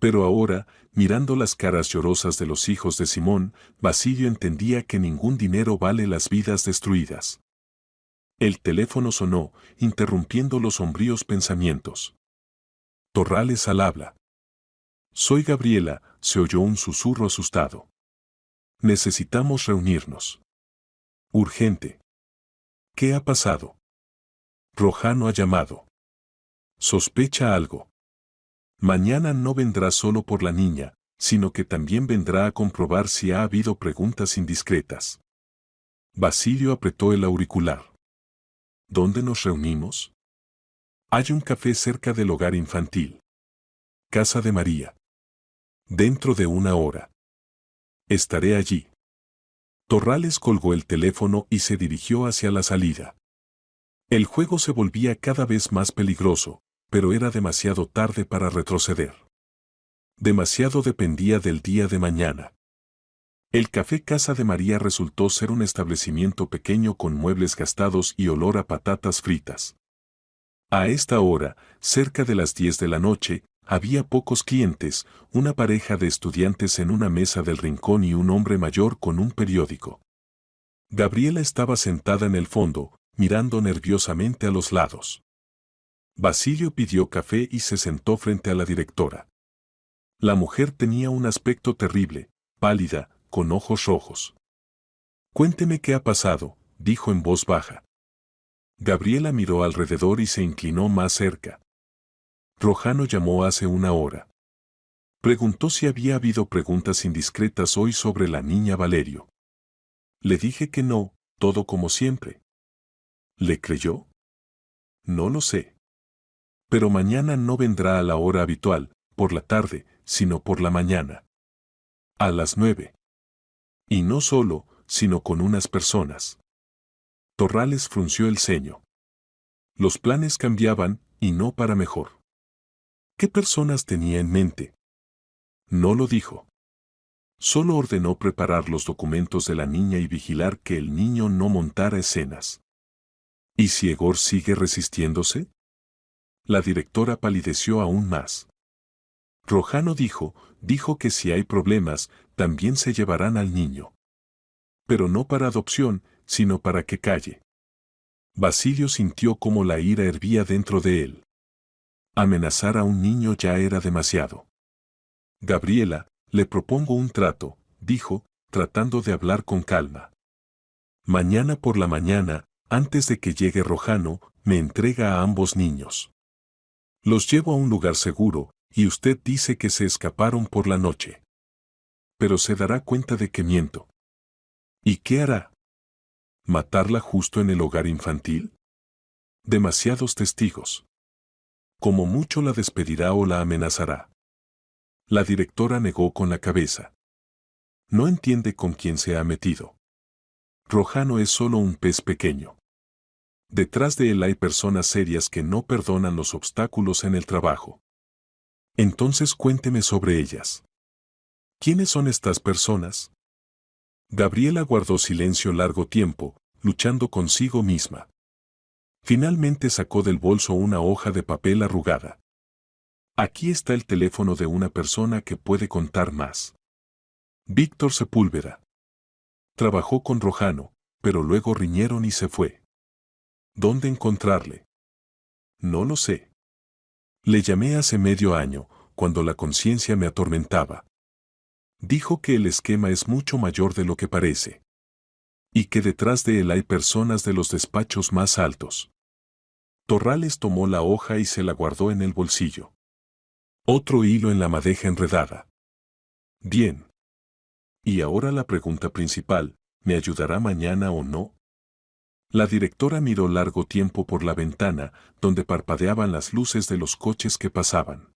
Pero ahora, mirando las caras llorosas de los hijos de Simón, Basilio entendía que ningún dinero vale las vidas destruidas. El teléfono sonó, interrumpiendo los sombríos pensamientos. Torrales al habla. Soy Gabriela, se oyó un susurro asustado. Necesitamos reunirnos. Urgente. ¿Qué ha pasado? Rojano ha llamado. Sospecha algo. Mañana no vendrá solo por la niña, sino que también vendrá a comprobar si ha habido preguntas indiscretas. Basilio apretó el auricular. ¿Dónde nos reunimos? Hay un café cerca del hogar infantil. Casa de María. Dentro de 1 hora. Estaré allí. Torrales colgó el teléfono y se dirigió hacia la salida. El juego se volvía cada vez más peligroso, pero era demasiado tarde para retroceder. Demasiado dependía del día de mañana. El café Casa de María resultó ser un establecimiento pequeño con muebles gastados y olor a patatas fritas. A esta hora, cerca de las 10 de la noche, había pocos clientes, una pareja de estudiantes en una mesa del rincón y un hombre mayor con un periódico. Gabriela estaba sentada en el fondo, mirando nerviosamente a los lados. Basilio pidió café y se sentó frente a la directora. La mujer tenía un aspecto terrible, pálida, con ojos rojos. Cuénteme qué ha pasado, dijo en voz baja. Gabriela miró alrededor y se inclinó más cerca. Rojano llamó hace 1 hora. Preguntó si había habido preguntas indiscretas hoy sobre la niña Valerio. Le dije que no, todo como siempre. ¿Le creyó? No lo sé. Pero mañana no vendrá a la hora habitual, por la tarde, sino por la mañana. A las 9. Y no solo, sino con unas personas. Torrales frunció el ceño. Los planes cambiaban, y no para mejor. ¿Qué personas tenía en mente? No lo dijo. Solo ordenó preparar los documentos de la niña y vigilar que el niño no montara escenas. ¿Y si Egor sigue resistiéndose? La directora palideció aún más. Rojano dijo que si hay problemas, también se llevarán al niño. Pero no para adopción, sino para que calle. Basilio sintió como la ira hervía dentro de él. Amenazar a un niño ya era demasiado. Gabriela, le propongo un trato, dijo, tratando de hablar con calma. Mañana por la mañana, antes de que llegue Rojano, me entrega a ambos niños. Los llevo a un lugar seguro, y usted dice que se escaparon por la noche. Pero se dará cuenta de que miento. ¿Y qué hará? ¿Matarla justo en el hogar infantil? Demasiados testigos. Como mucho la despedirá o la amenazará. La directora negó con la cabeza. No entiende con quién se ha metido. Rojano es solo un pez pequeño. Detrás de él hay personas serias que no perdonan los obstáculos en el trabajo. Entonces cuénteme sobre ellas. ¿Quiénes son estas personas? Gabriela guardó silencio largo tiempo, luchando consigo misma. Finalmente sacó del bolso una hoja de papel arrugada. Aquí está el teléfono de una persona que puede contar más. Víctor Sepúlveda. Trabajó con Rojano, pero luego riñeron y se fue. ¿Dónde encontrarle? No lo sé. Le llamé hace medio año, cuando la conciencia me atormentaba. Dijo que el esquema es mucho mayor de lo que parece. Y que detrás de él hay personas de los despachos más altos. Torrales tomó la hoja y se la guardó en el bolsillo. Otro hilo en la madeja enredada. Bien. Y ahora la pregunta principal, ¿me ayudará mañana o no? La directora miró largo tiempo por la ventana, donde parpadeaban las luces de los coches que pasaban.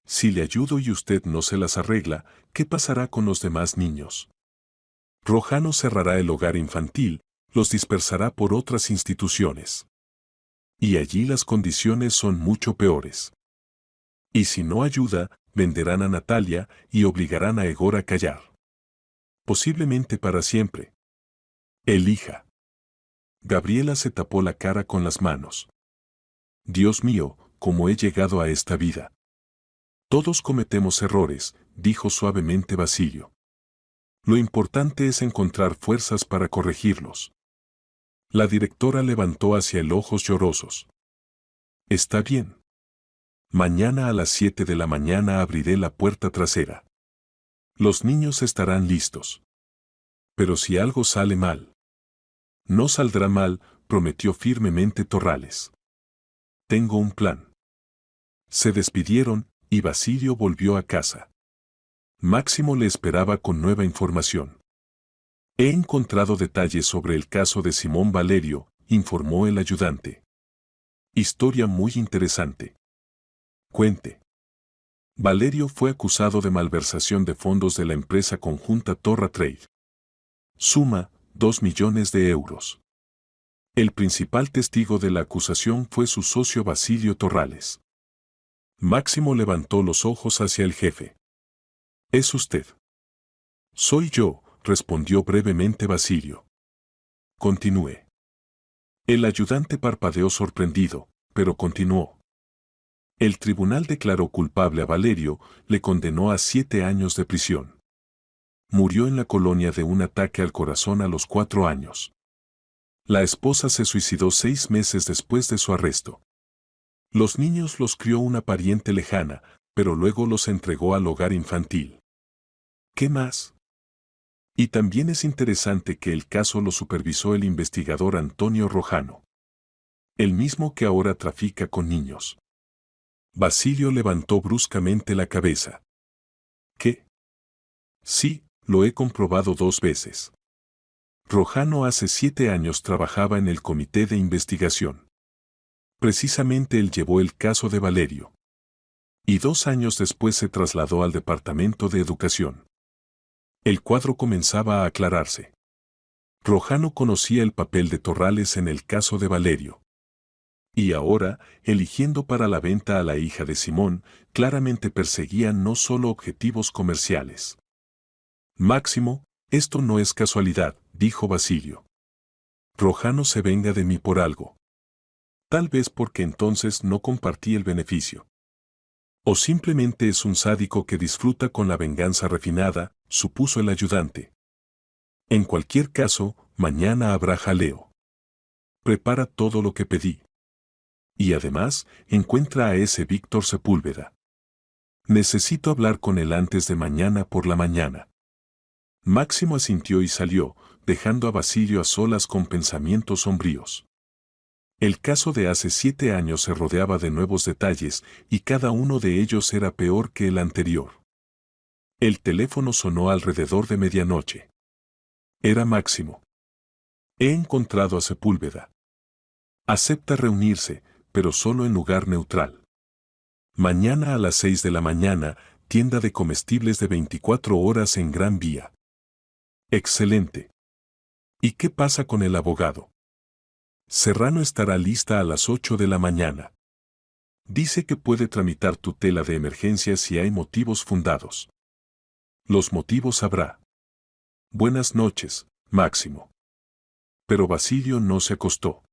Si le ayudo y usted no se las arregla, ¿qué pasará con los demás niños? Rojano cerrará el hogar infantil, los dispersará por otras instituciones. Y allí las condiciones son mucho peores. Y si no ayuda, venderán a Natalia y obligarán a Egor a callar. Posiblemente para siempre. Elija. Gabriela se tapó la cara con las manos. Dios mío, ¿cómo he llegado a esta vida? Todos cometemos errores, dijo suavemente Basilio. Lo importante es encontrar fuerzas para corregirlos. La directora levantó hacia él ojos llorosos. Está bien. Mañana a las 7 de la mañana abriré la puerta trasera. Los niños estarán listos. Pero si algo sale mal. No saldrá mal, prometió firmemente Torrales. Tengo un plan. Se despidieron, y Basilio volvió a casa. Máximo le esperaba con nueva información. He encontrado detalles sobre el caso de Simón Valerio, informó el ayudante. Historia muy interesante. Cuente. Valerio fue acusado de malversación de fondos de la empresa conjunta Torra Trade. Suma, 2 millones de euros. El principal testigo de la acusación fue su socio Basilio Torrales. Máximo levantó los ojos hacia el jefe. ¿Es usted? Soy yo, respondió brevemente Basilio. Continúe. El ayudante parpadeó sorprendido, pero continuó. El tribunal declaró culpable a Valerio, le condenó a 7 años de prisión. Murió en la colonia de un ataque al corazón a los 4 años. La esposa se suicidó 6 meses después de su arresto. Los niños los crió una pariente lejana, pero luego los entregó al hogar infantil. ¿Qué más? Y también es interesante que el caso lo supervisó el investigador Antonio Rojano. El mismo que ahora trafica con niños. Basilio levantó bruscamente la cabeza. ¿Qué? Sí, lo he comprobado 2 veces. Rojano hace 7 años trabajaba en el comité de investigación. Precisamente él llevó el caso de Valerio. Y 2 años después se trasladó al departamento de educación. El cuadro comenzaba a aclararse. Rojano conocía el papel de Torrales en el caso de Valerio. Y ahora, eligiendo para la venta a la hija de Simón, claramente perseguía no solo objetivos comerciales. Máximo, esto no es casualidad, dijo Basilio. Rojano se venga de mí por algo. Tal vez porque entonces no compartí el beneficio. O simplemente es un sádico que disfruta con la venganza refinada, supuso el ayudante. En cualquier caso, mañana habrá jaleo. Prepara todo lo que pedí. Y además, encuentra a ese Víctor Sepúlveda. Necesito hablar con él antes de mañana por la mañana. Máximo asintió y salió, dejando a Basilio a solas con pensamientos sombríos. El caso de hace 7 años se rodeaba de nuevos detalles y cada uno de ellos era peor que el anterior. El teléfono sonó alrededor de medianoche. Era Máximo. He encontrado a Sepúlveda. Acepta reunirse, pero solo en lugar neutral. Mañana a las 6 de la mañana, tienda de comestibles de 24 horas en Gran Vía. Excelente. ¿Y qué pasa con el abogado? Serrano estará lista a las 8 de la mañana. Dice que puede tramitar tutela de emergencia si hay motivos fundados. Los motivos habrá. Buenas noches, Máximo. Pero Basilio no se acostó.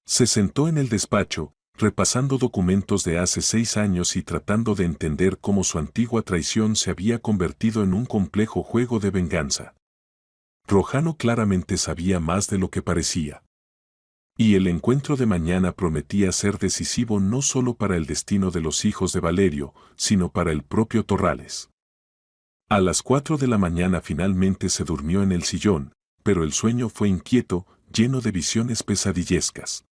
Se sentó en el despacho, repasando documentos de hace 6 años y tratando de entender cómo su antigua traición se había convertido en un complejo juego de venganza. Rojano claramente sabía más de lo que parecía. Y el encuentro de mañana prometía ser decisivo no solo para el destino de los hijos de Valerio, sino para el propio Torrales. A las 4 de la mañana finalmente se durmió en el sillón, pero el sueño fue inquieto, lleno de visiones pesadillescas.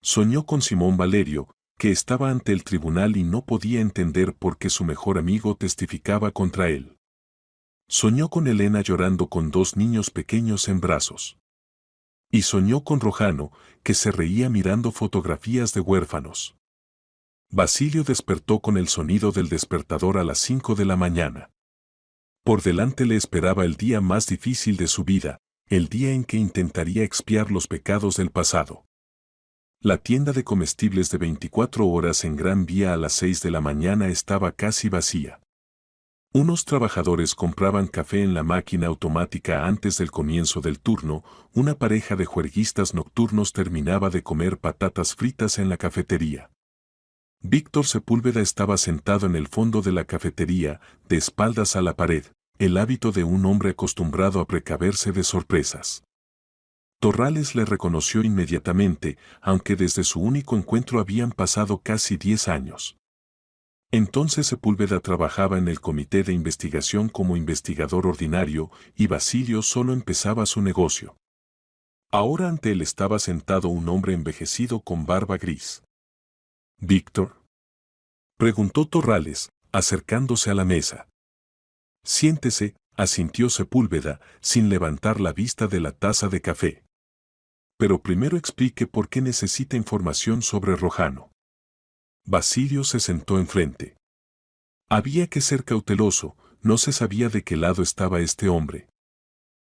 Soñó con Simón Valerio, que estaba ante el tribunal y no podía entender por qué su mejor amigo testificaba contra él. Soñó con Elena llorando con 2 niños pequeños en brazos. Y soñó con Rojano, que se reía mirando fotografías de huérfanos. Basilio despertó con el sonido del despertador a las 5 de la mañana. Por delante le esperaba el día más difícil de su vida, el día en que intentaría expiar los pecados del pasado. La tienda de comestibles de 24 horas en Gran Vía a las 6 de la mañana estaba casi vacía. Unos trabajadores compraban café en la máquina automática antes del comienzo del turno, una pareja de juerguistas nocturnos terminaba de comer patatas fritas en la cafetería. Víctor Sepúlveda estaba sentado en el fondo de la cafetería, de espaldas a la pared, el hábito de un hombre acostumbrado a precaverse de sorpresas. Torrales le reconoció inmediatamente, aunque desde su único encuentro habían pasado casi 10 años. Entonces Sepúlveda trabajaba en el comité de investigación como investigador ordinario y Basilio solo empezaba su negocio. Ahora ante él estaba sentado un hombre envejecido con barba gris. ¿Víctor?, preguntó Torrales, acercándose a la mesa. Siéntese, asintió Sepúlveda, sin levantar la vista de la taza de café. Pero primero explique por qué necesita información sobre Rojano. Basilio se sentó enfrente. Había que ser cauteloso, no se sabía de qué lado estaba este hombre.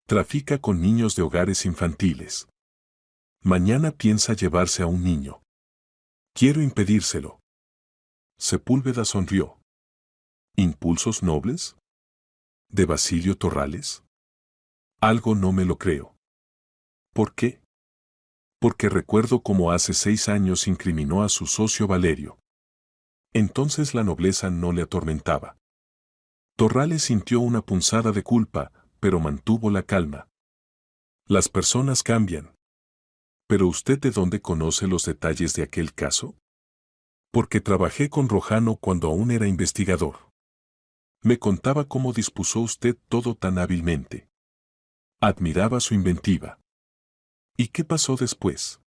Trafica con niños de hogares infantiles. Mañana piensa llevarse a un niño. Quiero impedírselo. Sepúlveda sonrió. ¿Impulsos nobles? ¿De Basilio Torrales? Algo no me lo creo. ¿Por qué? Porque recuerdo cómo hace 6 años incriminó a su socio Valerio. Entonces la nobleza no le atormentaba. Torrales sintió una punzada de culpa, pero mantuvo la calma. Las personas cambian. ¿Pero usted de dónde conoce los detalles de aquel caso? Porque trabajé con Rojano cuando aún era investigador. Me contaba cómo dispuso usted todo tan hábilmente. Admiraba su inventiva. ¿Y qué pasó después?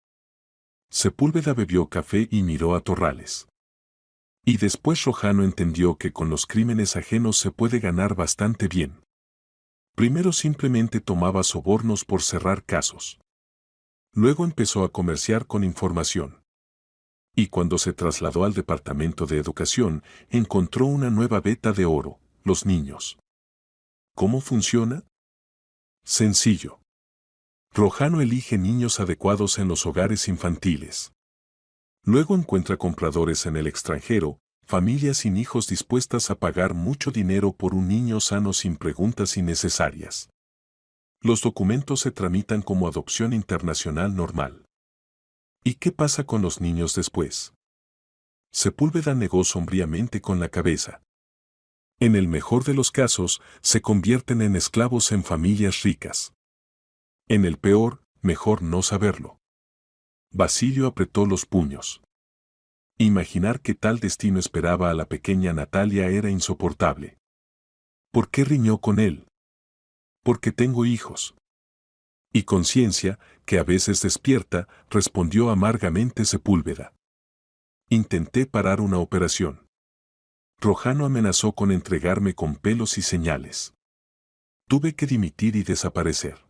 Sepúlveda bebió café y miró a Torrales. Y después Rojano entendió que con los crímenes ajenos se puede ganar bastante bien. Primero simplemente tomaba sobornos por cerrar casos. Luego empezó a comerciar con información. Y cuando se trasladó al Departamento de Educación, encontró una nueva veta de oro, los niños. ¿Cómo funciona? Sencillo. Rojano elige niños adecuados en los hogares infantiles. Luego encuentra compradores en el extranjero, familias sin hijos dispuestas a pagar mucho dinero por un niño sano sin preguntas innecesarias. Los documentos se tramitan como adopción internacional normal. ¿Y qué pasa con los niños después? Sepúlveda negó sombríamente con la cabeza. En el mejor de los casos, se convierten en esclavos en familias ricas. En el peor, mejor no saberlo. Basilio apretó los puños. Imaginar que tal destino esperaba a la pequeña Natalia era insoportable. ¿Por qué riñó con él? Porque tengo hijos. Y conciencia, que a veces despierta, respondió amargamente Sepúlveda. Intenté parar una operación. Rojano amenazó con entregarme con pelos y señales. Tuve que dimitir y desaparecer.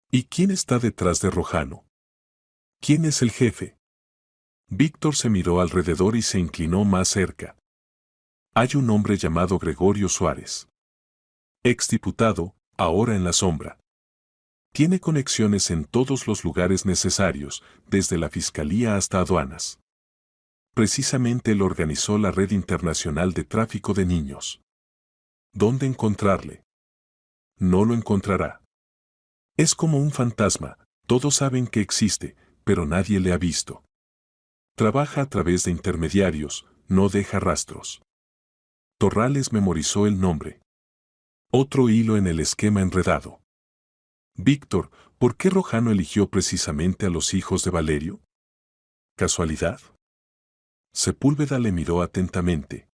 ¿Y quién está detrás de Rojano? ¿Quién es el jefe? Víctor se miró alrededor y se inclinó más cerca. Hay un hombre llamado Gregorio Suárez. Exdiputado, ahora en la sombra. Tiene conexiones en todos los lugares necesarios, desde la fiscalía hasta aduanas. Precisamente él organizó la red internacional de tráfico de niños. ¿Dónde encontrarle? No lo encontrará. Es como un fantasma, todos saben que existe, pero nadie le ha visto. Trabaja a través de intermediarios, no deja rastros. Torrales memorizó el nombre. Otro hilo en el esquema enredado. Víctor, ¿por qué Rojano eligió precisamente a los hijos de Valerio? ¿Casualidad? Sepúlveda le miró atentamente.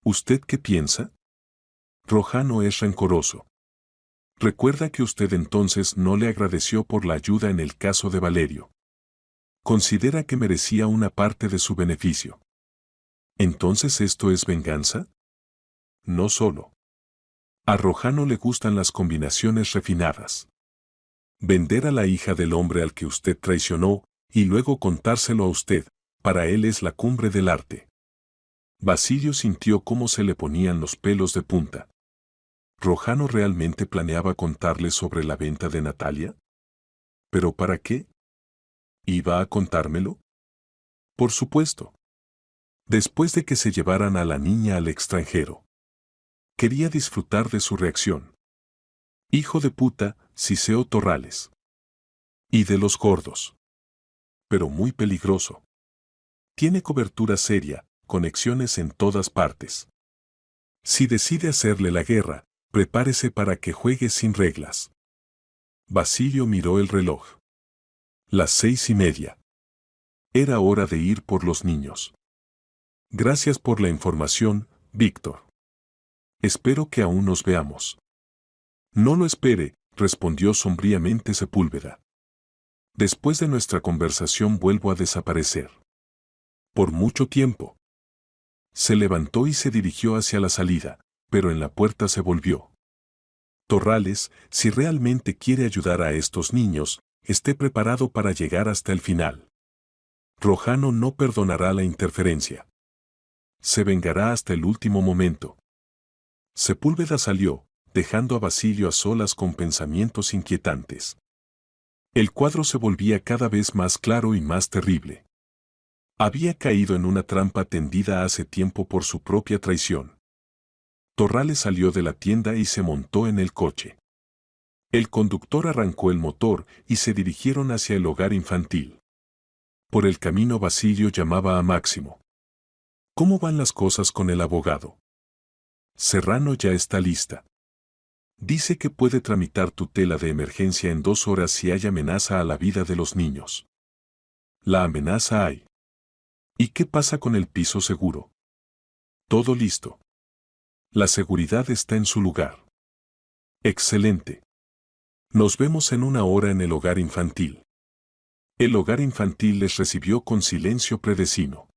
¿Usted qué piensa? Rojano es rencoroso. Recuerda que usted entonces no le agradeció por la ayuda en el caso de Valerio. Considera que merecía una parte de su beneficio. ¿Entonces esto es venganza? No solo. A Rojano le gustan las combinaciones refinadas. Vender a la hija del hombre al que usted traicionó, y luego contárselo a usted, para él es la cumbre del arte. Basilio sintió cómo se le ponían los pelos de punta. ¿Rojano realmente planeaba contarle sobre la venta de Natalia? ¿Pero para qué? ¿Iba a contármelo? Por supuesto. Después de que se llevaran a la niña al extranjero. Quería disfrutar de su reacción. Hijo de puta, Ciseo Torrales. Y de los gordos. Pero muy peligroso. Tiene cobertura seria, conexiones en todas partes. Si decide hacerle la guerra, prepárese para que juegue sin reglas. Basilio miró el reloj. Las 6:30. Era hora de ir por los niños. Gracias por la información, Víctor. Espero que aún nos veamos. No lo espere, respondió sombríamente Sepúlveda. Después de nuestra conversación vuelvo a desaparecer. Por mucho tiempo. Se levantó y se dirigió hacia la salida, pero en la puerta se volvió. Torrales, si realmente quiere ayudar a estos niños, esté preparado para llegar hasta el final. Rojano no perdonará la interferencia. Se vengará hasta el último momento. Sepúlveda salió, dejando a Basilio a solas con pensamientos inquietantes. El cuadro se volvía cada vez más claro y más terrible. Había caído en una trampa tendida hace tiempo por su propia traición. Torrales salió de la tienda y se montó en el coche. El conductor arrancó el motor y se dirigieron hacia el hogar infantil. Por el camino Basilio llamaba a Máximo. ¿Cómo van las cosas con el abogado? Serrano ya está lista. Dice que puede tramitar tutela de emergencia en 2 horas si hay amenaza a la vida de los niños. La amenaza hay. ¿Y qué pasa con el piso seguro? Todo listo. La seguridad está en su lugar. Excelente. Nos vemos en 1 hora en el hogar infantil. El hogar infantil les recibió con silencio predecino.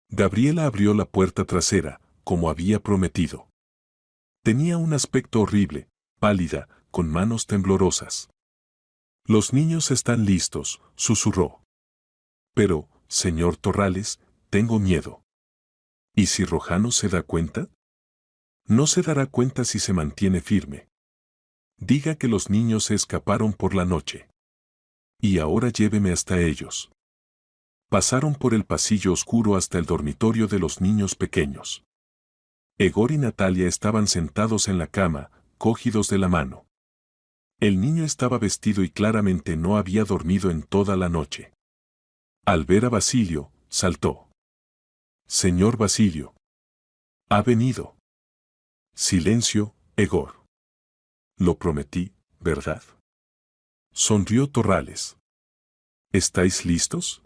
Gabriela abrió la puerta trasera, como había prometido. Tenía un aspecto horrible, pálida, con manos temblorosas. Los niños están listos, susurró. Pero, señor Torrales, tengo miedo. ¿Y si Rojano se da cuenta? No se dará cuenta si se mantiene firme. Diga que los niños se escaparon por la noche. Y ahora lléveme hasta ellos. Pasaron por el pasillo oscuro hasta el dormitorio de los niños pequeños. Egor y Natalia estaban sentados en la cama, cogidos de la mano. El niño estaba vestido y claramente no había dormido en toda la noche. Al ver a Basilio, saltó. «Señor Basilio. Ha venido». «Silencio, Egor. Lo prometí, ¿verdad?». Sonrió Torrales. «¿Estáis listos?».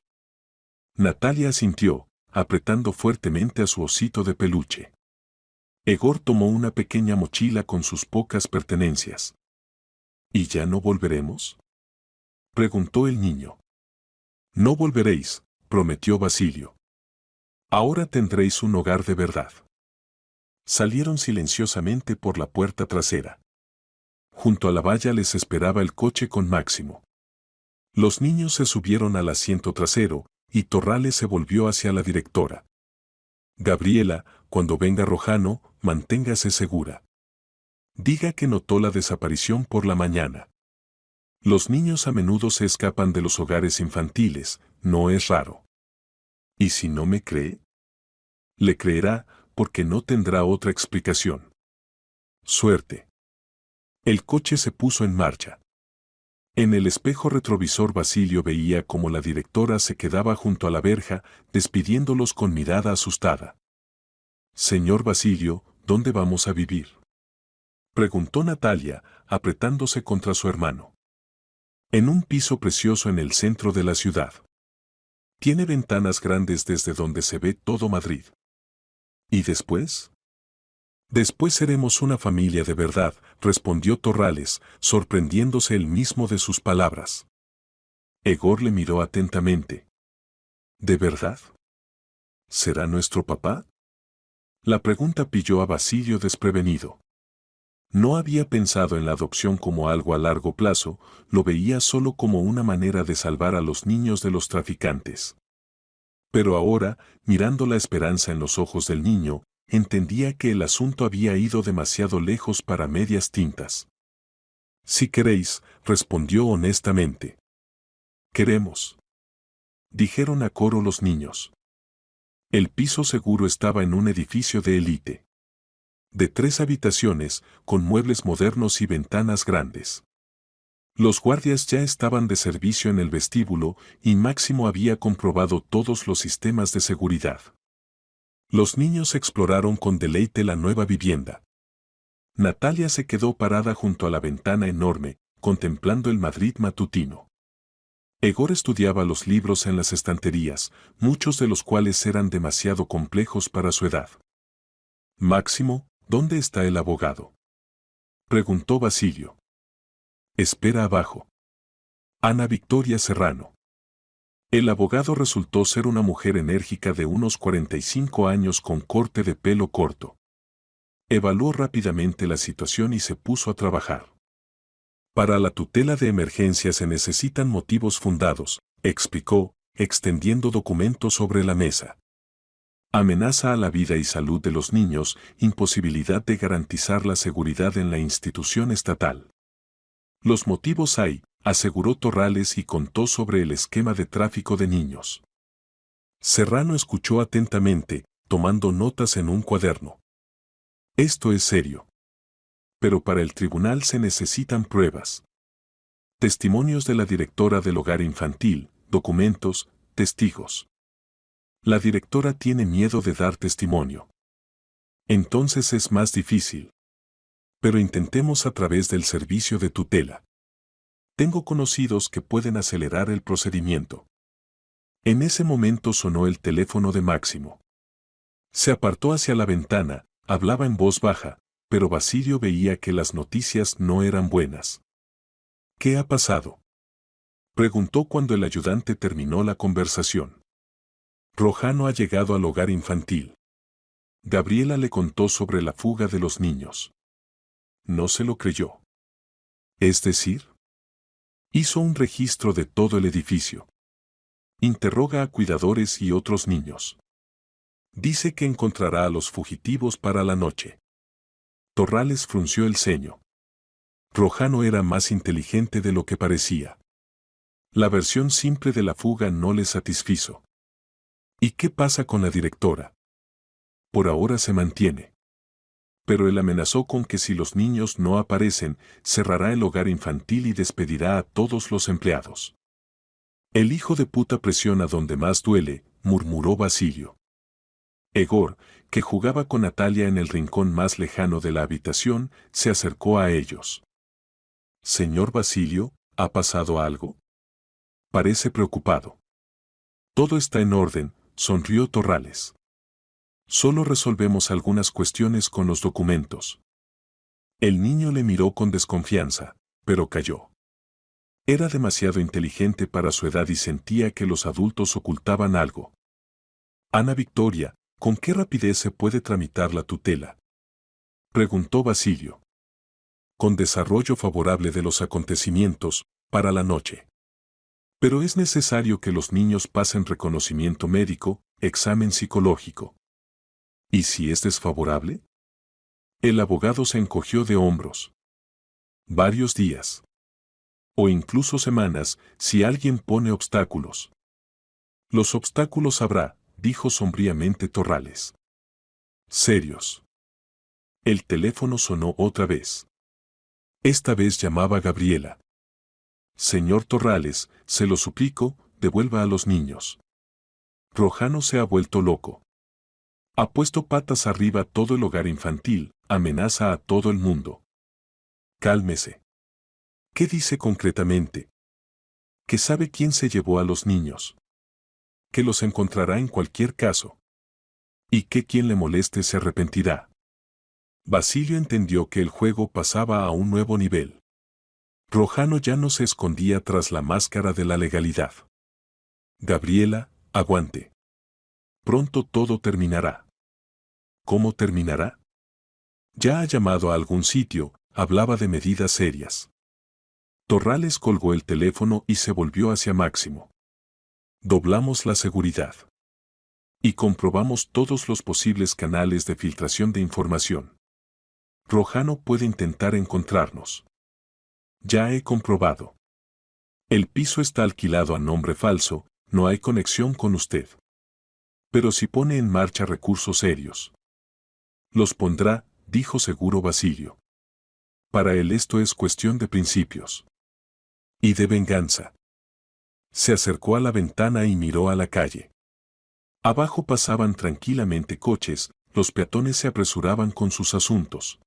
Natalia asintió, apretando fuertemente a su osito de peluche. Egor tomó una pequeña mochila con sus pocas pertenencias. «¿Y ya no volveremos?», preguntó el niño. «No volveréis», prometió Basilio. «Ahora tendréis un hogar de verdad». Salieron silenciosamente por la puerta trasera. Junto a la valla les esperaba el coche con Máximo. Los niños se subieron al asiento trasero, y Torrales se volvió hacia la directora. «Gabriela, cuando venga Rojano, manténgase segura. Diga que notó la desaparición por la mañana. Los niños a menudo se escapan de los hogares infantiles, no es raro. ¿Y si no me cree?». «Le creerá, porque no tendrá otra explicación». «Suerte». El coche se puso en marcha. En el espejo retrovisor Basilio veía cómo la directora se quedaba junto a la verja, despidiéndolos con mirada asustada. «Señor Basilio, ¿dónde vamos a vivir?», preguntó Natalia, apretándose contra su hermano. «En un piso precioso en el centro de la ciudad. Tiene ventanas grandes desde donde se ve todo Madrid». «¿Y después?». «Después seremos una familia de verdad», respondió Torrales, sorprendiéndose él mismo de sus palabras. Egor le miró atentamente. «¿De verdad? ¿Será nuestro papá?». La pregunta pilló a Basilio desprevenido. No había pensado en la adopción como algo a largo plazo, lo veía solo como una manera de salvar a los niños de los traficantes. Pero ahora, mirando la esperanza en los ojos del niño, entendía que el asunto había ido demasiado lejos para medias tintas. «Si queréis», respondió honestamente. «Queremos», dijeron a coro los niños. El piso seguro estaba en un edificio de élite. De 3 habitaciones, con muebles modernos y ventanas grandes. Los guardias ya estaban de servicio en el vestíbulo y Máximo había comprobado todos los sistemas de seguridad. Los niños exploraron con deleite la nueva vivienda. Natalia se quedó parada junto a la ventana enorme, contemplando el Madrid matutino. Egor estudiaba los libros en las estanterías, muchos de los cuales eran demasiado complejos para su edad. «Máximo, ¿dónde está el abogado?», preguntó Basilio. «Espera abajo». Ana Victoria Serrano. El abogado resultó ser una mujer enérgica de unos 45 años con corte de pelo corto. Evaluó rápidamente la situación y se puso a trabajar. «Para la tutela de emergencia se necesitan motivos fundados», explicó, extendiendo documentos sobre la mesa. «Amenaza a la vida y salud de los niños, imposibilidad de garantizar la seguridad en la institución estatal». «Los motivos hay», aseguró Torrales y contó sobre el esquema de tráfico de niños. Serrano escuchó atentamente, tomando notas en un cuaderno. «Esto es serio. Pero para el tribunal se necesitan pruebas. Testimonios de la directora del hogar infantil, documentos, testigos. La directora tiene miedo de dar testimonio. Entonces es más difícil. Pero intentemos a través del servicio de tutela. Tengo conocidos que pueden acelerar el procedimiento». En ese momento sonó el teléfono de Máximo. Se apartó hacia la ventana, hablaba en voz baja, pero Basilio veía que las noticias no eran buenas. «¿Qué ha pasado?», preguntó cuando el ayudante terminó la conversación. «Rojano ha llegado al hogar infantil». Gabriela le contó sobre la fuga de los niños. No se lo creyó. «¿Es decir?». Hizo un registro de todo el edificio. Interroga a cuidadores y otros niños. Dice que encontrará a los fugitivos para la noche. Torrales frunció el ceño. Rojano era más inteligente de lo que parecía. La versión simple de la fuga no le satisfizo. ¿Y qué pasa con la directora? Por ahora se mantiene. Pero él amenazó con que si los niños no aparecen, cerrará el hogar infantil y despedirá a todos los empleados. El hijo de puta presiona donde más duele, murmuró Basilio. Egor, que jugaba con Natalia en el rincón más lejano de la habitación, se acercó a ellos. Señor Basilio, ¿ha pasado algo? Parece preocupado. Todo está en orden, sonrió Torrales. Solo resolvemos algunas cuestiones con los documentos. El niño le miró con desconfianza, pero calló. Era demasiado inteligente para su edad y sentía que los adultos ocultaban algo. Ana Victoria, ¿con qué rapidez se puede tramitar la tutela?, preguntó Basilio. Con desarrollo favorable de los acontecimientos, para la noche. Pero es necesario que los niños pasen reconocimiento médico, examen psicológico. ¿Y si es desfavorable? El abogado se encogió de hombros. Varios días. O incluso semanas, si alguien pone obstáculos. Los obstáculos habrá, dijo sombríamente Torrales. Serios. El teléfono sonó otra vez. Esta vez llamaba Gabriela. Señor Torrales, se lo suplico, devuelva a los niños. Rojano se ha vuelto loco. Ha puesto patas arriba todo el hogar infantil, amenaza a todo el mundo. Cálmese. ¿Qué dice concretamente? Que sabe quién se llevó a los niños. Que los encontrará en cualquier caso. Y que quien le moleste se arrepentirá. Basilio entendió que el juego pasaba a un nuevo nivel. Rojano ya no se escondía tras la máscara de la legalidad. Gabriela, aguante. Pronto todo terminará. ¿Cómo terminará? Ya ha llamado a algún sitio, hablaba de medidas serias. Torrales colgó el teléfono y se volvió hacia Máximo. Doblamos la seguridad. Y comprobamos todos los posibles canales de filtración de información. Rojano puede intentar encontrarnos. Ya he comprobado. El piso está alquilado a nombre falso, no hay conexión con usted. Pero si pone en marcha recursos serios. Los pondrá, dijo seguro Basilio. Para él esto es cuestión de principios. Y de venganza. Se acercó a la ventana y miró a la calle. Abajo pasaban tranquilamente coches, los peatones se apresuraban con sus asuntos.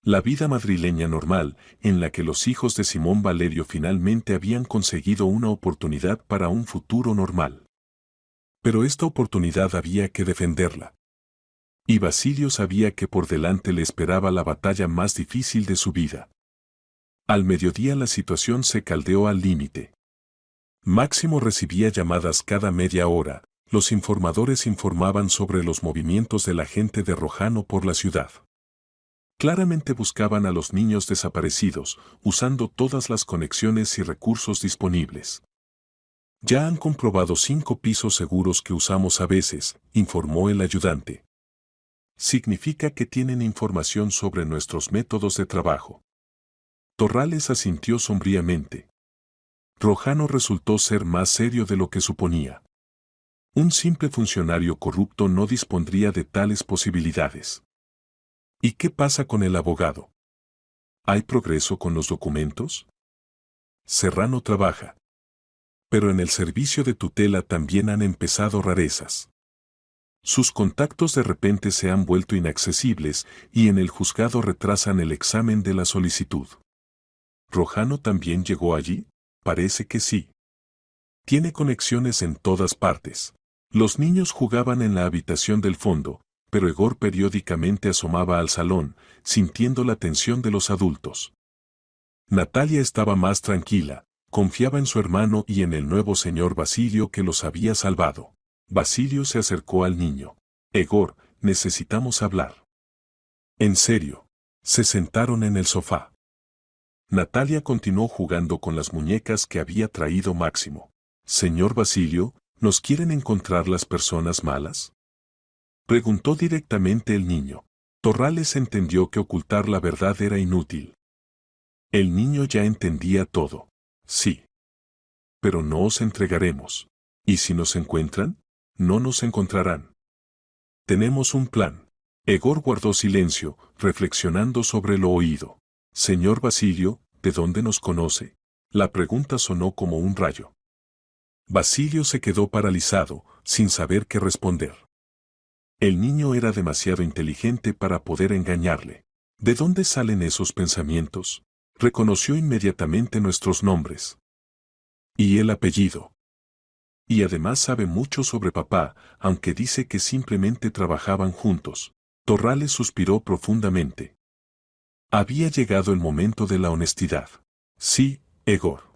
La vida madrileña normal, en la que los hijos de Simón Valerio finalmente habían conseguido una oportunidad para un futuro normal. Pero esta oportunidad había que defenderla. Y Basilio sabía que por delante le esperaba la batalla más difícil de su vida. Al mediodía la situación se caldeó al límite. Máximo recibía llamadas cada media hora, los informadores informaban sobre los movimientos de la gente de Rojano por la ciudad. Claramente buscaban a los niños desaparecidos, usando todas las conexiones y recursos disponibles. Ya han comprobado 5 pisos seguros que usamos a veces, informó el ayudante. Significa que tienen información sobre nuestros métodos de trabajo. Torrales asintió sombríamente. Rojano resultó ser más serio de lo que suponía. Un simple funcionario corrupto no dispondría de tales posibilidades. ¿Y qué pasa con el abogado? ¿Hay progreso con los documentos? Serrano trabaja. Pero en el servicio de tutela también han empezado rarezas. Sus contactos de repente se han vuelto inaccesibles y en el juzgado retrasan el examen de la solicitud. ¿Rojano también llegó allí? Parece que sí. Tiene conexiones en todas partes. Los niños jugaban en la habitación del fondo, pero Egor periódicamente asomaba al salón, sintiendo la tensión de los adultos. Natalia estaba más tranquila, confiaba en su hermano y en el nuevo señor Basilio que los había salvado. Basilio se acercó al niño. Egor, necesitamos hablar. En serio. Se sentaron en el sofá. Natalia continuó jugando con las muñecas que había traído Máximo. Señor Basilio, ¿nos quieren encontrar las personas malas?, preguntó directamente el niño. Torrales entendió que ocultar la verdad era inútil. El niño ya entendía todo. Sí. Pero no os entregaremos. ¿Y si nos encuentran? No nos encontrarán. Tenemos un plan. Egor guardó silencio, reflexionando sobre lo oído. Señor Basilio, ¿de dónde nos conoce? La pregunta sonó como un rayo. Basilio se quedó paralizado, sin saber qué responder. El niño era demasiado inteligente para poder engañarle. ¿De dónde salen esos pensamientos? Reconoció inmediatamente nuestros nombres. Y el apellido. Y además sabe mucho sobre papá, aunque dice que simplemente trabajaban juntos. Torrales suspiró profundamente. Había llegado el momento de la honestidad. Sí, Egor.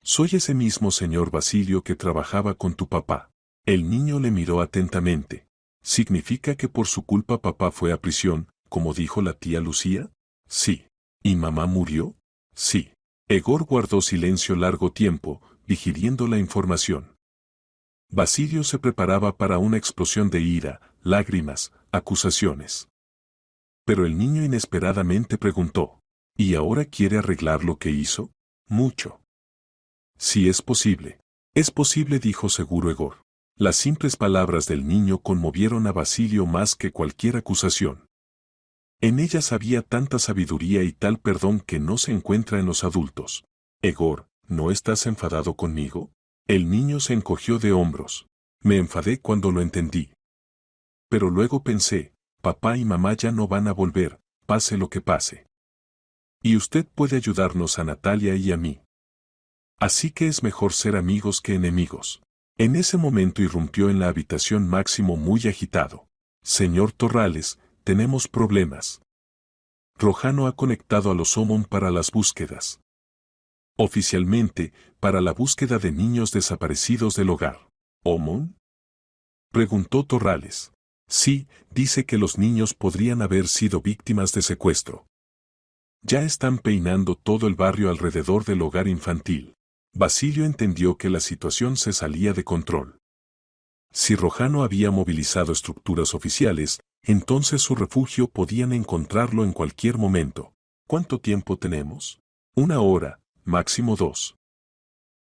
Soy ese mismo señor Basilio que trabajaba con tu papá. El niño le miró atentamente. ¿Significa que por su culpa papá fue a prisión, como dijo la tía Lucía? Sí. ¿Y mamá murió? Sí. Egor guardó silencio largo tiempo, digiriendo la información. Basilio se preparaba para una explosión de ira, lágrimas, acusaciones. Pero el niño inesperadamente preguntó, ¿y ahora quiere arreglar lo que hizo? Mucho. Si es posible. Es posible, dijo seguro Egor. Las simples palabras del niño conmovieron a Basilio más que cualquier acusación. En ellas había tanta sabiduría y tal perdón que no se encuentra en los adultos. Egor, ¿no estás enfadado conmigo? El niño se encogió de hombros. Me enfadé cuando lo entendí. Pero luego pensé, papá y mamá ya no van a volver, pase lo que pase. Y usted puede ayudarnos a Natalia y a mí. Así que es mejor ser amigos que enemigos. En ese momento irrumpió en la habitación Máximo muy agitado. Señor Torrales, tenemos problemas. Rojano ha conectado a los Omon para las búsquedas. Oficialmente, para la búsqueda de niños desaparecidos del hogar. ¿Omon? Preguntó Torrales. Sí, dice que los niños podrían haber sido víctimas de secuestro. Ya están peinando todo el barrio alrededor del hogar infantil. Basilio entendió que la situación se salía de control. Si Rojano había movilizado estructuras oficiales, entonces su refugio podían encontrarlo en cualquier momento. ¿Cuánto tiempo tenemos? 1 hora, máximo 2.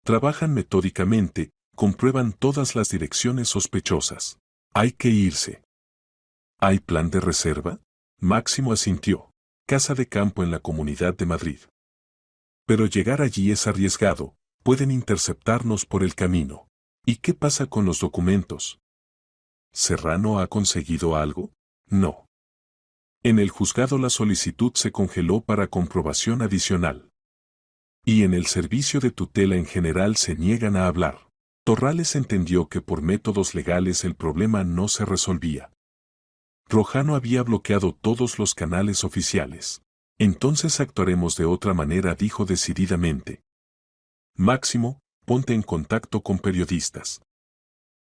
Trabajan metódicamente, comprueban todas las direcciones sospechosas. Hay que irse. ¿Hay plan de reserva? Máximo asintió. Casa de campo en la Comunidad de Madrid. Pero llegar allí es arriesgado, pueden interceptarnos por el camino. ¿Y qué pasa con los documentos? ¿Serrano ha conseguido algo? No. En el juzgado la solicitud se congeló para comprobación adicional. Y en el servicio de tutela en general se niegan a hablar. Torrales entendió que por métodos legales el problema no se resolvía. Rojano había bloqueado todos los canales oficiales. Entonces actuaremos de otra manera, dijo decididamente. Máximo, ponte en contacto con periodistas.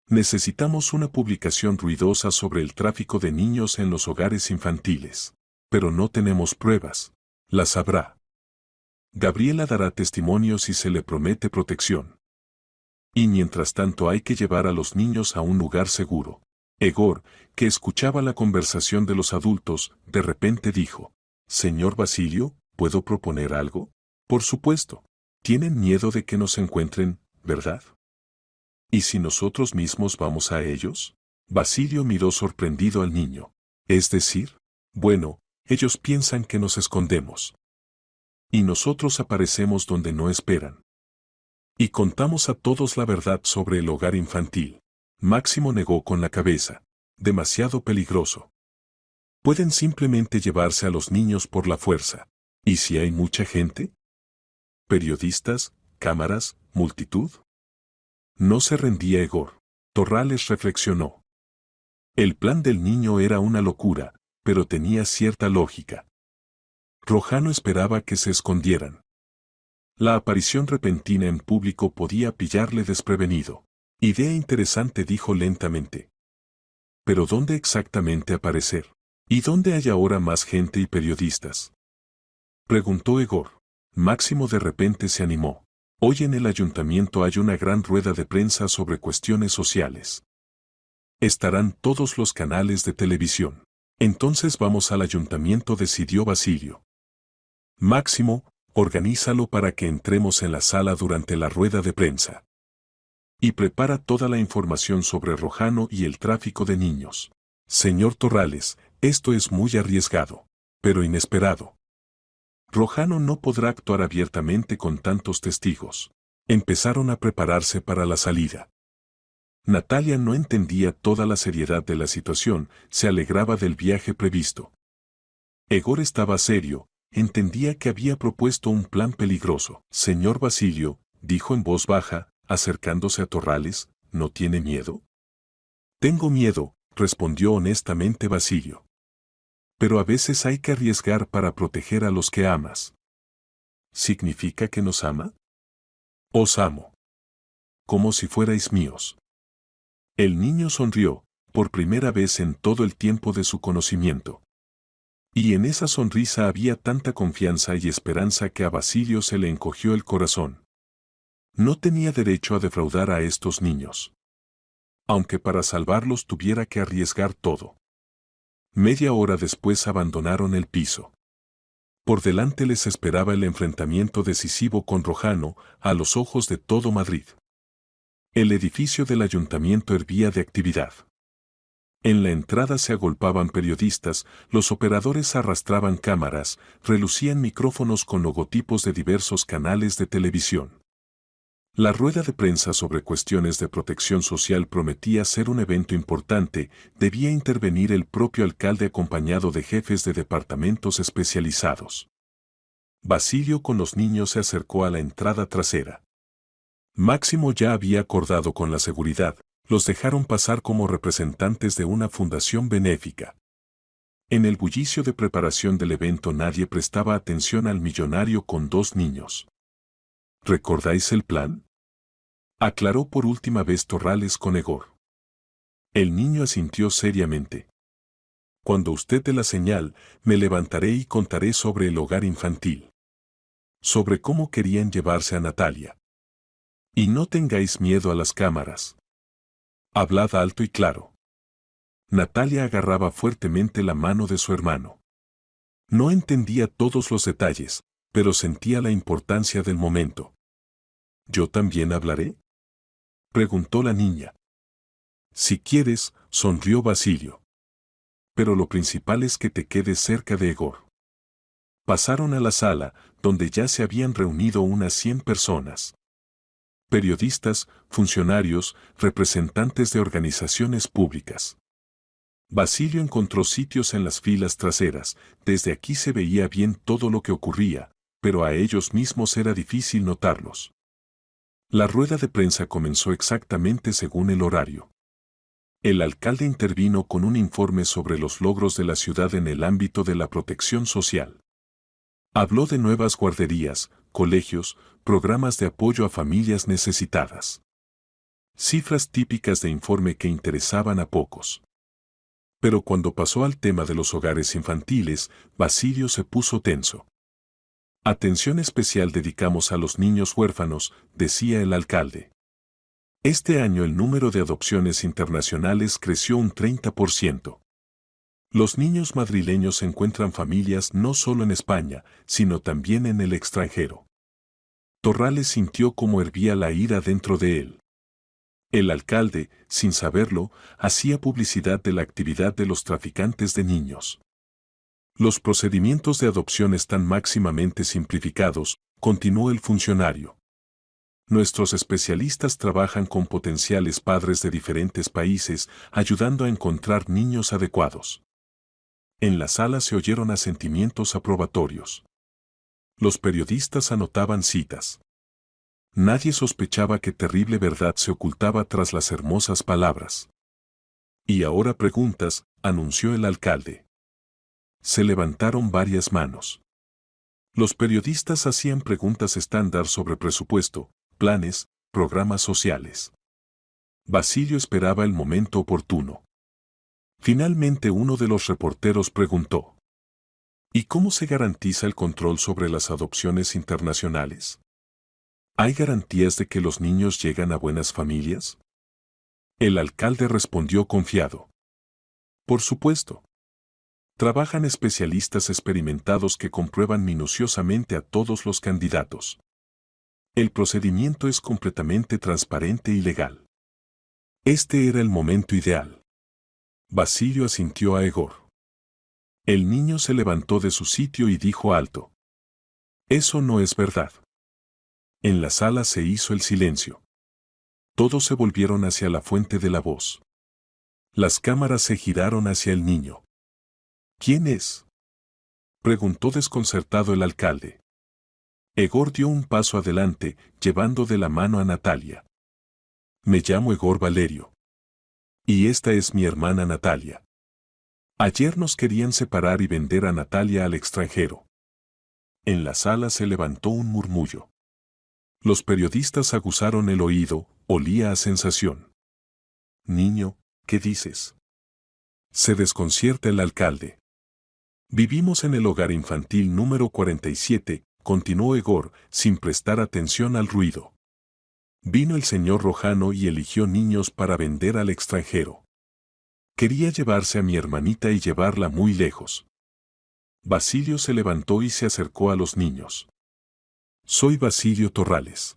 Necesitamos una publicación ruidosa sobre el tráfico de niños en los hogares infantiles. Pero no tenemos pruebas. Las habrá. Gabriela dará testimonios y se le promete protección. Y mientras tanto hay que llevar a los niños a un lugar seguro. Egor, que escuchaba la conversación de los adultos, de repente dijo, «Señor Basilio, ¿puedo proponer algo?» «Por supuesto. Tienen miedo de que nos encuentren, ¿verdad? ¿Y si nosotros mismos vamos a ellos?» Basilio miró sorprendido al niño. «Es decir, bueno, ellos piensan que nos escondemos. Y nosotros aparecemos donde no esperan. Y contamos a todos la verdad sobre el hogar infantil». Máximo negó con la cabeza. «Demasiado peligroso. Pueden simplemente llevarse a los niños por la fuerza. ¿Y si hay mucha gente? ¿Periodistas, cámaras, multitud?» No se rendía Egor. Torrales reflexionó. El plan del niño era una locura, pero tenía cierta lógica. Rojano esperaba que se escondieran. La aparición repentina en público podía pillarle desprevenido. «Idea interesante», dijo lentamente. «¿Pero dónde exactamente aparecer? ¿Y dónde hay ahora más gente y periodistas?» Preguntó Egor. Máximo de repente se animó. «Hoy en el ayuntamiento hay una gran rueda de prensa sobre cuestiones sociales. Estarán todos los canales de televisión. Entonces vamos al ayuntamiento», decidió Basilio. «Máximo, organízalo para que entremos en la sala durante la rueda de prensa». Y prepara toda la información sobre Rojano y el tráfico de niños. Señor Torrales, esto es muy arriesgado, pero inesperado. Rojano no podrá actuar abiertamente con tantos testigos. Empezaron a prepararse para la salida. Natalia no entendía toda la seriedad de la situación, se alegraba del viaje previsto. Egor estaba serio, entendía que había propuesto un plan peligroso. Señor Basilio, dijo en voz baja, acercándose a Torrales, ¿no tiene miedo? Tengo miedo, respondió honestamente Basilio. Pero a veces hay que arriesgar para proteger a los que amas. ¿Significa que nos ama? Os amo. Como si fuerais míos. El niño sonrió, por primera vez en todo el tiempo de su conocimiento. Y en esa sonrisa había tanta confianza y esperanza que a Basilio se le encogió el corazón. No tenía derecho a defraudar a estos niños. Aunque para salvarlos tuviera que arriesgar todo. Media hora después abandonaron el piso. Por delante les esperaba el enfrentamiento decisivo con Rojano, a los ojos de todo Madrid. El edificio del ayuntamiento hervía de actividad. En la entrada se agolpaban periodistas, los operadores arrastraban cámaras, relucían micrófonos con logotipos de diversos canales de televisión. La rueda de prensa sobre cuestiones de protección social prometía ser un evento importante, debía intervenir el propio alcalde acompañado de jefes de departamentos especializados. Basilio con los niños se acercó a la entrada trasera. Máximo ya había acordado con la seguridad, los dejaron pasar como representantes de una fundación benéfica. En el bullicio de preparación del evento nadie prestaba atención al millonario con dos niños. ¿Recordáis el plan? Aclaró por última vez Torrales con Egor. El niño asintió seriamente. Cuando usted dé la señal, me levantaré y contaré sobre el hogar infantil. Sobre cómo querían llevarse a Natalia. Y no tengáis miedo a las cámaras. Hablad alto y claro. Natalia agarraba fuertemente la mano de su hermano. No entendía todos los detalles, pero sentía la importancia del momento. ¿Yo también hablaré? Preguntó la niña. Si quieres, sonrió Basilio. Pero lo principal es que te quedes cerca de Egor. Pasaron a la sala, donde ya se habían reunido unas 100 personas. Periodistas, funcionarios, representantes de organizaciones públicas. Basilio encontró sitios en las filas traseras, desde aquí se veía bien todo lo que ocurría, pero a ellos mismos era difícil notarlos. La rueda de prensa comenzó exactamente según el horario. El alcalde intervino con un informe sobre los logros de la ciudad en el ámbito de la protección social. Habló de nuevas guarderías, colegios, programas de apoyo a familias necesitadas. Cifras típicas de informe que interesaban a pocos. Pero cuando pasó al tema de los hogares infantiles, Basilio se puso tenso. Atención especial dedicamos a los niños huérfanos, decía el alcalde. Este año el número de adopciones internacionales creció un 30%. Los niños madrileños encuentran familias no solo en España, sino también en el extranjero. Torrales sintió cómo hervía la ira dentro de él. El alcalde, sin saberlo, hacía publicidad de la actividad de los traficantes de niños. Los procedimientos de adopción están máximamente simplificados, continuó el funcionario. Nuestros especialistas trabajan con potenciales padres de diferentes países, ayudando a encontrar niños adecuados. En la sala se oyeron asentimientos aprobatorios. Los periodistas anotaban citas. Nadie sospechaba qué terrible verdad se ocultaba tras las hermosas palabras. Y ahora preguntas, anunció el alcalde. Se levantaron varias manos. Los periodistas hacían preguntas estándar sobre presupuesto, planes, programas sociales. Basilio esperaba el momento oportuno. Finalmente uno de los reporteros preguntó: ¿y cómo se garantiza el control sobre las adopciones internacionales? ¿Hay garantías de que los niños llegan a buenas familias? El alcalde respondió confiado. Por supuesto. Trabajan especialistas experimentados que comprueban minuciosamente a todos los candidatos. El procedimiento es completamente transparente y legal. Este era el momento ideal. Basilio asintió a Egor. El niño se levantó de su sitio y dijo alto: «Eso no es verdad». En la sala se hizo el silencio. Todos se volvieron hacia la fuente de la voz. Las cámaras se giraron hacia el niño. «¿Quién es?», preguntó desconcertado el alcalde. Egor dio un paso adelante, llevando de la mano a Natalia. «Me llamo Egor Valerio. Y esta es mi hermana Natalia. Ayer nos querían separar y vender a Natalia al extranjero». En la sala se levantó un murmullo. Los periodistas aguzaron el oído, olía a sensación. «Niño, ¿qué dices?», se desconcierta el alcalde. «Vivimos en el hogar infantil número 47, continuó Egor, sin prestar atención al ruido. Vino el señor Rojano y eligió niños para vender al extranjero. Quería llevarse a mi hermanita y llevarla muy lejos». Basilio se levantó y se acercó a los niños. «Soy Basilio Torrales.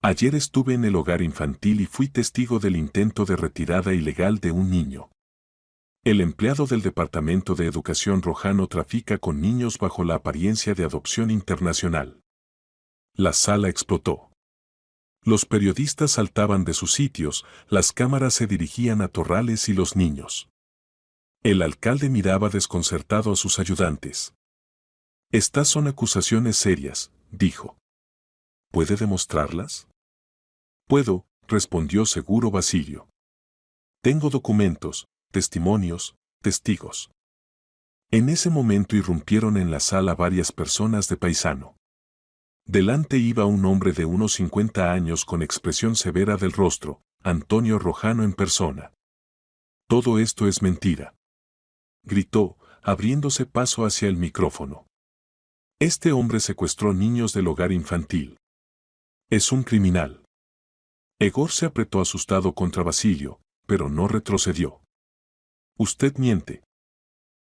Ayer estuve en el hogar infantil y fui testigo del intento de retirada ilegal de un niño. El empleado del Departamento de Educación Rojano trafica con niños bajo la apariencia de adopción internacional». La sala explotó. Los periodistas saltaban de sus sitios, las cámaras se dirigían a Torrales y los niños. El alcalde miraba desconcertado a sus ayudantes. «Estas son acusaciones serias», dijo. «¿Puede demostrarlas?». «Puedo», respondió seguro Basilio. «Tengo documentos, testimonios, testigos». En ese momento irrumpieron en la sala varias personas de paisano. Delante iba un hombre de unos 50 años con expresión severa del rostro, Antonio Rojano en persona. «Todo esto es mentira», gritó, abriéndose paso hacia el micrófono. «Este hombre secuestró niños del hogar infantil. Es un criminal». Egor se apretó asustado contra Basilio, pero no retrocedió. «Usted miente.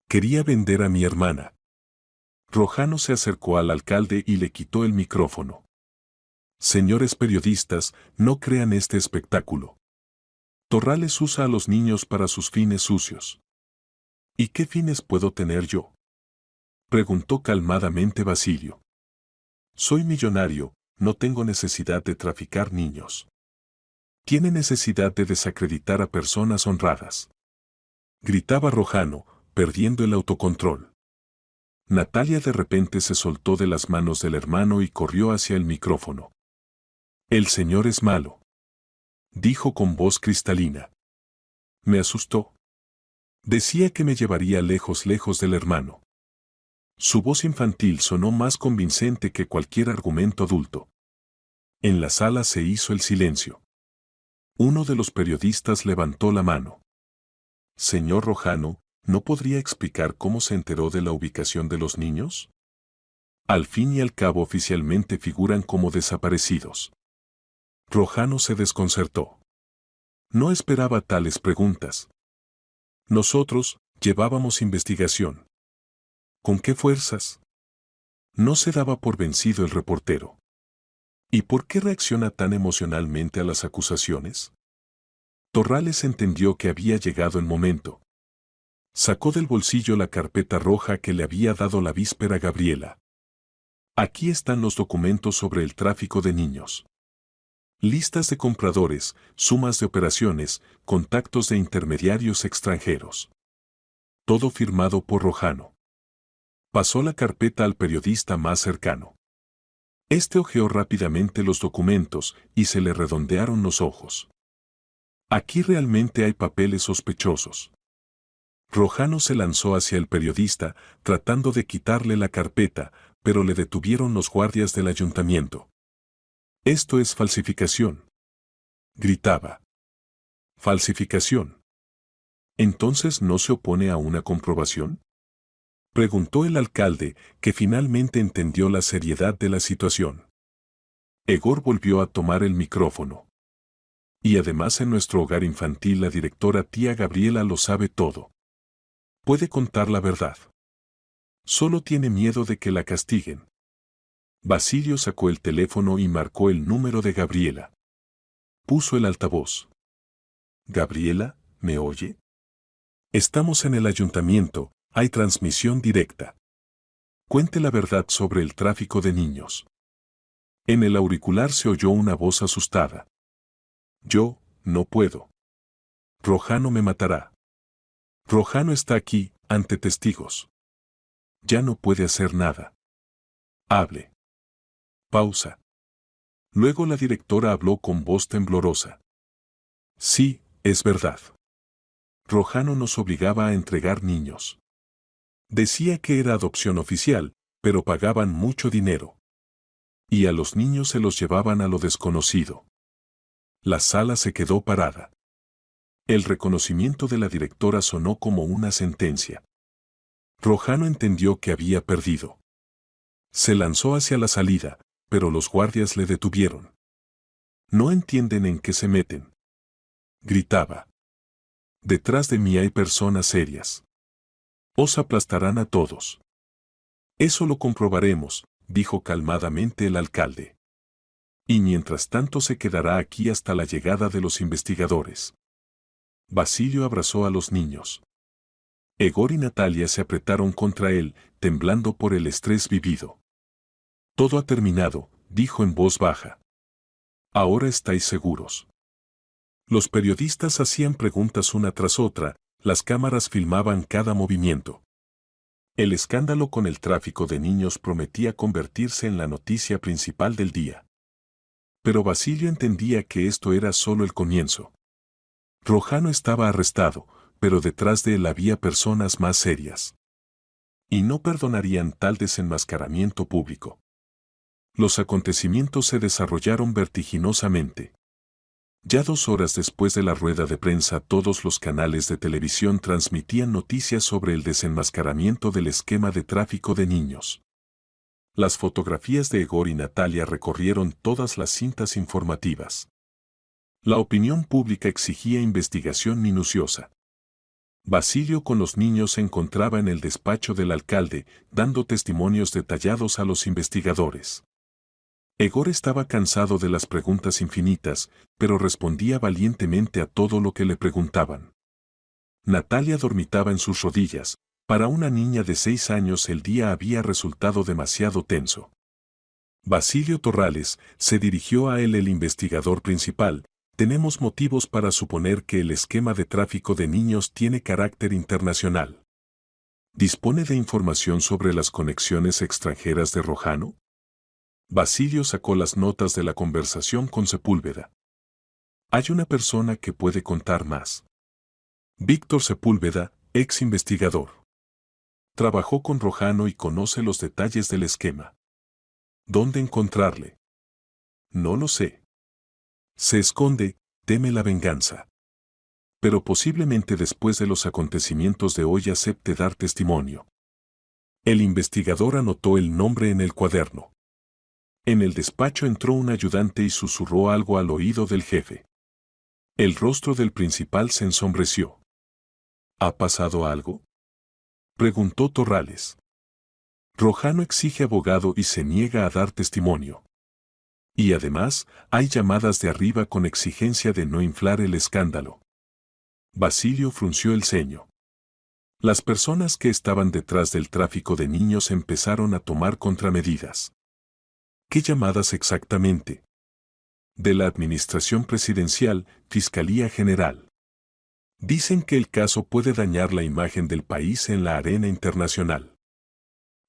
Quería vender a mi hermana». Rojano se acercó al alcalde y le quitó el micrófono. «Señores periodistas, no crean este espectáculo. Torrales usa a los niños para sus fines sucios». «¿Y qué fines puedo tener yo?», preguntó calmadamente Basilio. «Soy millonario, no tengo necesidad de traficar niños». «Tiene necesidad de desacreditar a personas honradas», gritaba Rojano, perdiendo el autocontrol. Natalia de repente se soltó de las manos del hermano y corrió hacia el micrófono. «El señor es malo», dijo con voz cristalina. Me asustó. Decía que me llevaría lejos del hermano. Su voz infantil sonó más convincente que cualquier argumento adulto. En la sala se hizo el silencio. Uno de los periodistas levantó la mano. «Señor Rojano, ¿no podría explicar cómo se enteró de la ubicación de los niños? Al fin y al cabo oficialmente figuran como desaparecidos». Rojano se desconcertó. No esperaba tales preguntas. «Nosotros llevábamos investigación». «¿Con qué fuerzas?». No se daba por vencido el reportero. «¿Y por qué reacciona tan emocionalmente a las acusaciones?». Torrales entendió que había llegado el momento. Sacó del bolsillo la carpeta roja que le había dado la víspera Gabriela. «Aquí están los documentos sobre el tráfico de niños. Listas de compradores, sumas de operaciones, contactos de intermediarios extranjeros. Todo firmado por Rojano». Pasó la carpeta al periodista más cercano. Este hojeó rápidamente los documentos y se le redondearon los ojos. «Aquí realmente hay papeles sospechosos». Rojano se lanzó hacia el periodista, tratando de quitarle la carpeta, pero le detuvieron los guardias del ayuntamiento. «Esto es falsificación», gritaba. «¿Falsificación? ¿Entonces no se opone a una comprobación?», preguntó el alcalde, que finalmente entendió la seriedad de la situación. Egor volvió a tomar el micrófono. «Y además en nuestro hogar infantil la directora tía Gabriela lo sabe todo. Puede contar la verdad. Solo tiene miedo de que la castiguen». Basilio sacó el teléfono y marcó el número de Gabriela. Puso el altavoz. «Gabriela, ¿me oye? Estamos en el ayuntamiento, hay transmisión directa. Cuente la verdad sobre el tráfico de niños». En el auricular se oyó una voz asustada. «Yo, no puedo. Rojano me matará. Rojano está aquí, ante testigos. Ya no puede hacer nada. Hable». Pausa. Luego la directora habló con voz temblorosa. «Sí, es verdad. Rojano nos obligaba a entregar niños. Decía que era adopción oficial, pero pagaban mucho dinero. Y a los niños se los llevaban a lo desconocido». La sala se quedó parada. El reconocimiento de la directora sonó como una sentencia. Rojano entendió que había perdido. Se lanzó hacia la salida, pero los guardias le detuvieron. «No entienden en qué se meten», gritaba. «Detrás de mí hay personas serias. Os aplastarán a todos». «Eso lo comprobaremos», dijo calmadamente el alcalde. «Y mientras tanto se quedará aquí hasta la llegada de los investigadores». Basilio abrazó a los niños. Egor y Natalia se apretaron contra él, temblando por el estrés vivido. «Todo ha terminado», dijo en voz baja. «Ahora estáis seguros». Los periodistas hacían preguntas una tras otra, las cámaras filmaban cada movimiento. El escándalo con el tráfico de niños prometía convertirse en la noticia principal del día. Pero Basilio entendía que esto era solo el comienzo. Rojano estaba arrestado, pero detrás de él había personas más serias. Y no perdonarían tal desenmascaramiento público. Los acontecimientos se desarrollaron vertiginosamente. Ya 2 horas después de la rueda de prensa, todos los canales de televisión transmitían noticias sobre el desenmascaramiento del esquema de tráfico de niños. Las fotografías de Egor y Natalia recorrieron todas las cintas informativas. La opinión pública exigía investigación minuciosa. Basilio con los niños se encontraba en el despacho del alcalde, dando testimonios detallados a los investigadores. Egor estaba cansado de las preguntas infinitas, pero respondía valientemente a todo lo que le preguntaban. Natalia dormitaba en sus rodillas. Para una niña de 6 años el día había resultado demasiado tenso. Basilio Torrales, se dirigió a él el investigador principal. «Tenemos motivos para suponer que el esquema de tráfico de niños tiene carácter internacional. ¿Dispone de información sobre las conexiones extranjeras de Rojano?». Basilio sacó las notas de la conversación con Sepúlveda. «Hay una persona que puede contar más. Víctor Sepúlveda, ex investigador. Trabajó con Rojano y conoce los detalles del esquema». «¿Dónde encontrarle?». «No lo sé. Se esconde, teme la venganza. Pero posiblemente después de los acontecimientos de hoy acepte dar testimonio». El investigador anotó el nombre en el cuaderno. En el despacho entró un ayudante y susurró algo al oído del jefe. El rostro del principal se ensombreció. «¿Ha pasado algo?», preguntó Torrales. «Rojano exige abogado y se niega a dar testimonio. Y además, hay llamadas de arriba con exigencia de no inflar el escándalo». Basilio frunció el ceño. Las personas que estaban detrás del tráfico de niños empezaron a tomar contramedidas. «¿Qué llamadas exactamente?». «De la Administración Presidencial, Fiscalía General. Dicen que el caso puede dañar la imagen del país en la arena internacional».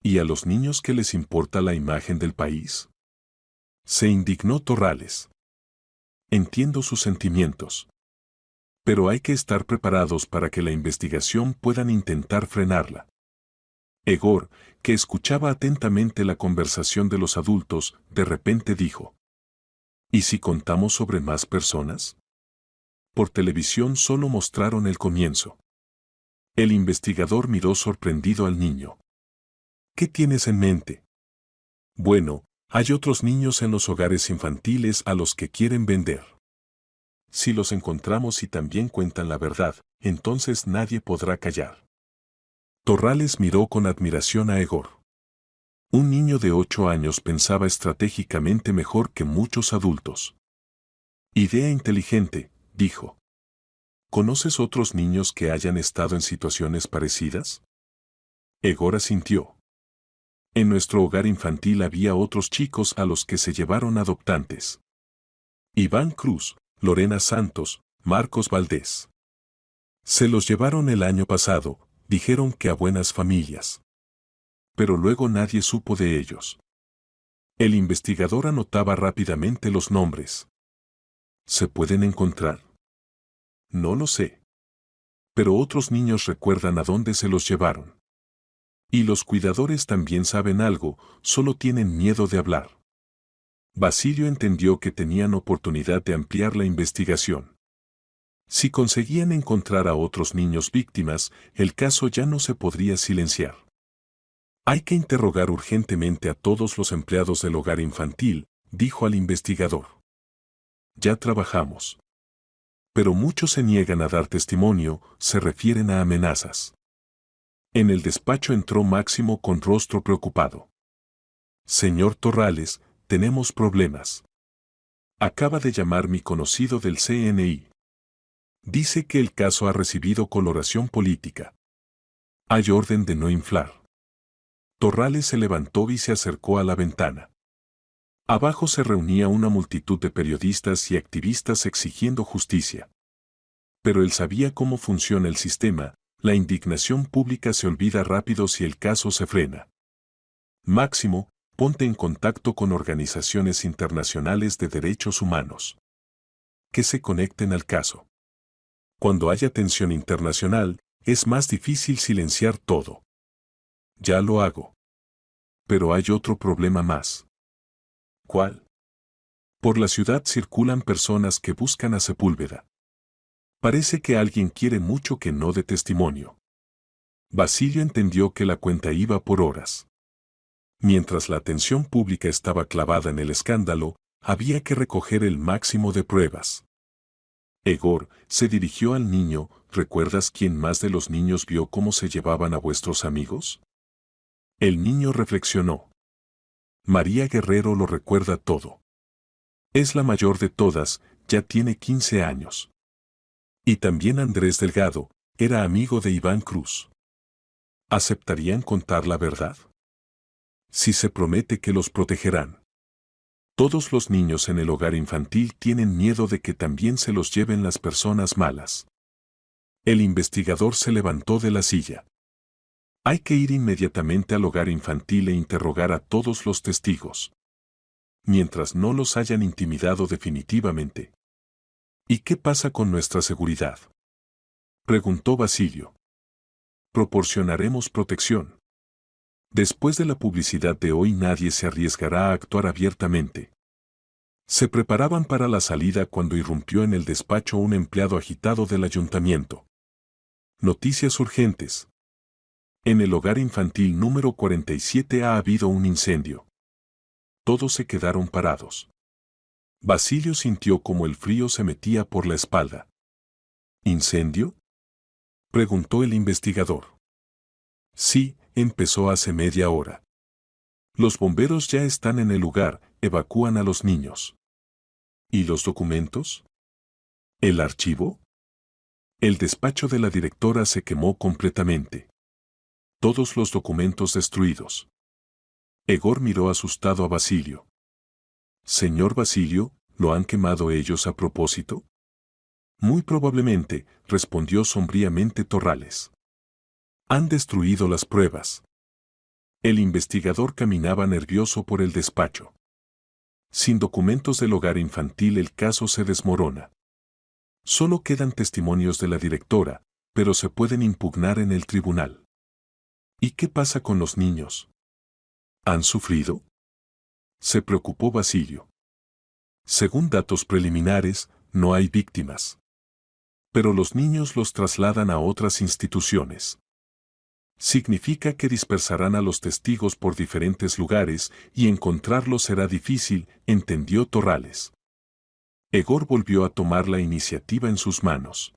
«¿Y a los niños qué les importa la imagen del país?», se indignó Torrales. «Entiendo sus sentimientos. Pero hay que estar preparados para que la investigación puedan intentar frenarla». Egor, que escuchaba atentamente la conversación de los adultos, de repente dijo: «¿Y si contamos sobre más personas?». Por televisión solo mostraron el comienzo. El investigador miró sorprendido al niño. «¿Qué tienes en mente?». «Bueno, hay otros niños en los hogares infantiles a los que quieren vender. Si los encontramos y también cuentan la verdad, entonces nadie podrá callar». Torrales miró con admiración a Egor. Un niño de 8 años pensaba estratégicamente mejor que muchos adultos. Idea inteligente, dijo. ¿Conoces otros niños que hayan estado en situaciones parecidas? Egor asintió. En nuestro hogar infantil había otros chicos a los que se llevaron adoptantes. Iván Cruz, Lorena Santos, Marcos Valdés. Se los llevaron el año pasado, dijeron que a buenas familias. Pero luego nadie supo de ellos. El investigador anotaba rápidamente los nombres. ¿Se pueden encontrar? No lo sé. Pero otros niños recuerdan a dónde se los llevaron. Y los cuidadores también saben algo, solo tienen miedo de hablar. Basilio entendió que tenían oportunidad de ampliar la investigación. Si conseguían encontrar a otros niños víctimas, el caso ya no se podría silenciar. Hay que interrogar urgentemente a todos los empleados del hogar infantil, dijo al investigador. Ya trabajamos. Pero muchos se niegan a dar testimonio, se refieren a amenazas. En el despacho entró Máximo con rostro preocupado. Señor Torrales, tenemos problemas. Acaba de llamar mi conocido del CNI. Dice que el caso ha recibido coloración política. Hay orden de no inflar. Torrales se levantó y se acercó a la ventana. Abajo se reunía una multitud de periodistas y activistas exigiendo justicia. Pero él sabía cómo funciona el sistema, la indignación pública se olvida rápido si el caso se frena. Máximo, ponte en contacto con organizaciones internacionales de derechos humanos. Que se conecten al caso. Cuando haya tensión internacional, es más difícil silenciar todo. Ya lo hago. Pero hay otro problema más. ¿Cuál? Por la ciudad circulan personas que buscan a Sepúlveda. Parece que alguien quiere mucho que no dé testimonio. Basilio entendió que la cuenta iba por horas. Mientras la atención pública estaba clavada en el escándalo, había que recoger el máximo de pruebas. Egor se dirigió al niño. ¿Recuerdas quién más de los niños vio cómo se llevaban a vuestros amigos? El niño reflexionó. María Guerrero lo recuerda todo. Es la mayor de todas, ya tiene 15 años. Y también Andrés Delgado, era amigo de Iván Cruz. ¿Aceptarían contar la verdad? Si se promete que los protegerán. Todos los niños en el hogar infantil tienen miedo de que también se los lleven las personas malas. El investigador se levantó de la silla. Hay que ir inmediatamente al hogar infantil e interrogar a todos los testigos. Mientras no los hayan intimidado definitivamente. ¿Y qué pasa con nuestra seguridad? Preguntó Basilio. Proporcionaremos protección. Después de la publicidad de hoy nadie se arriesgará a actuar abiertamente. Se preparaban para la salida cuando irrumpió en el despacho un empleado agitado del ayuntamiento. Noticias urgentes. En el hogar infantil número 47 ha habido un incendio. Todos se quedaron parados. Basilio sintió como el frío se metía por la espalda. ¿Incendio? Preguntó el investigador. Sí, empezó hace media hora. Los bomberos ya están en el lugar, evacúan a los niños. ¿Y los documentos? ¿El archivo? El despacho de la directora se quemó completamente. Todos los documentos destruidos. Egor miró asustado a Basilio. Señor Basilio, ¿lo han quemado ellos a propósito? Muy probablemente, respondió sombríamente Torrales. Han destruido las pruebas. El investigador caminaba nervioso por el despacho. Sin documentos del hogar infantil el caso se desmorona. Solo quedan testimonios de la directora, pero se pueden impugnar en el tribunal. ¿Y qué pasa con los niños? ¿Han sufrido? Se preocupó Basilio. Según datos preliminares, no hay víctimas. Pero los niños los trasladan a otras instituciones. Significa que dispersarán a los testigos por diferentes lugares y encontrarlos será difícil, entendió Torrales. Egor volvió a tomar la iniciativa en sus manos.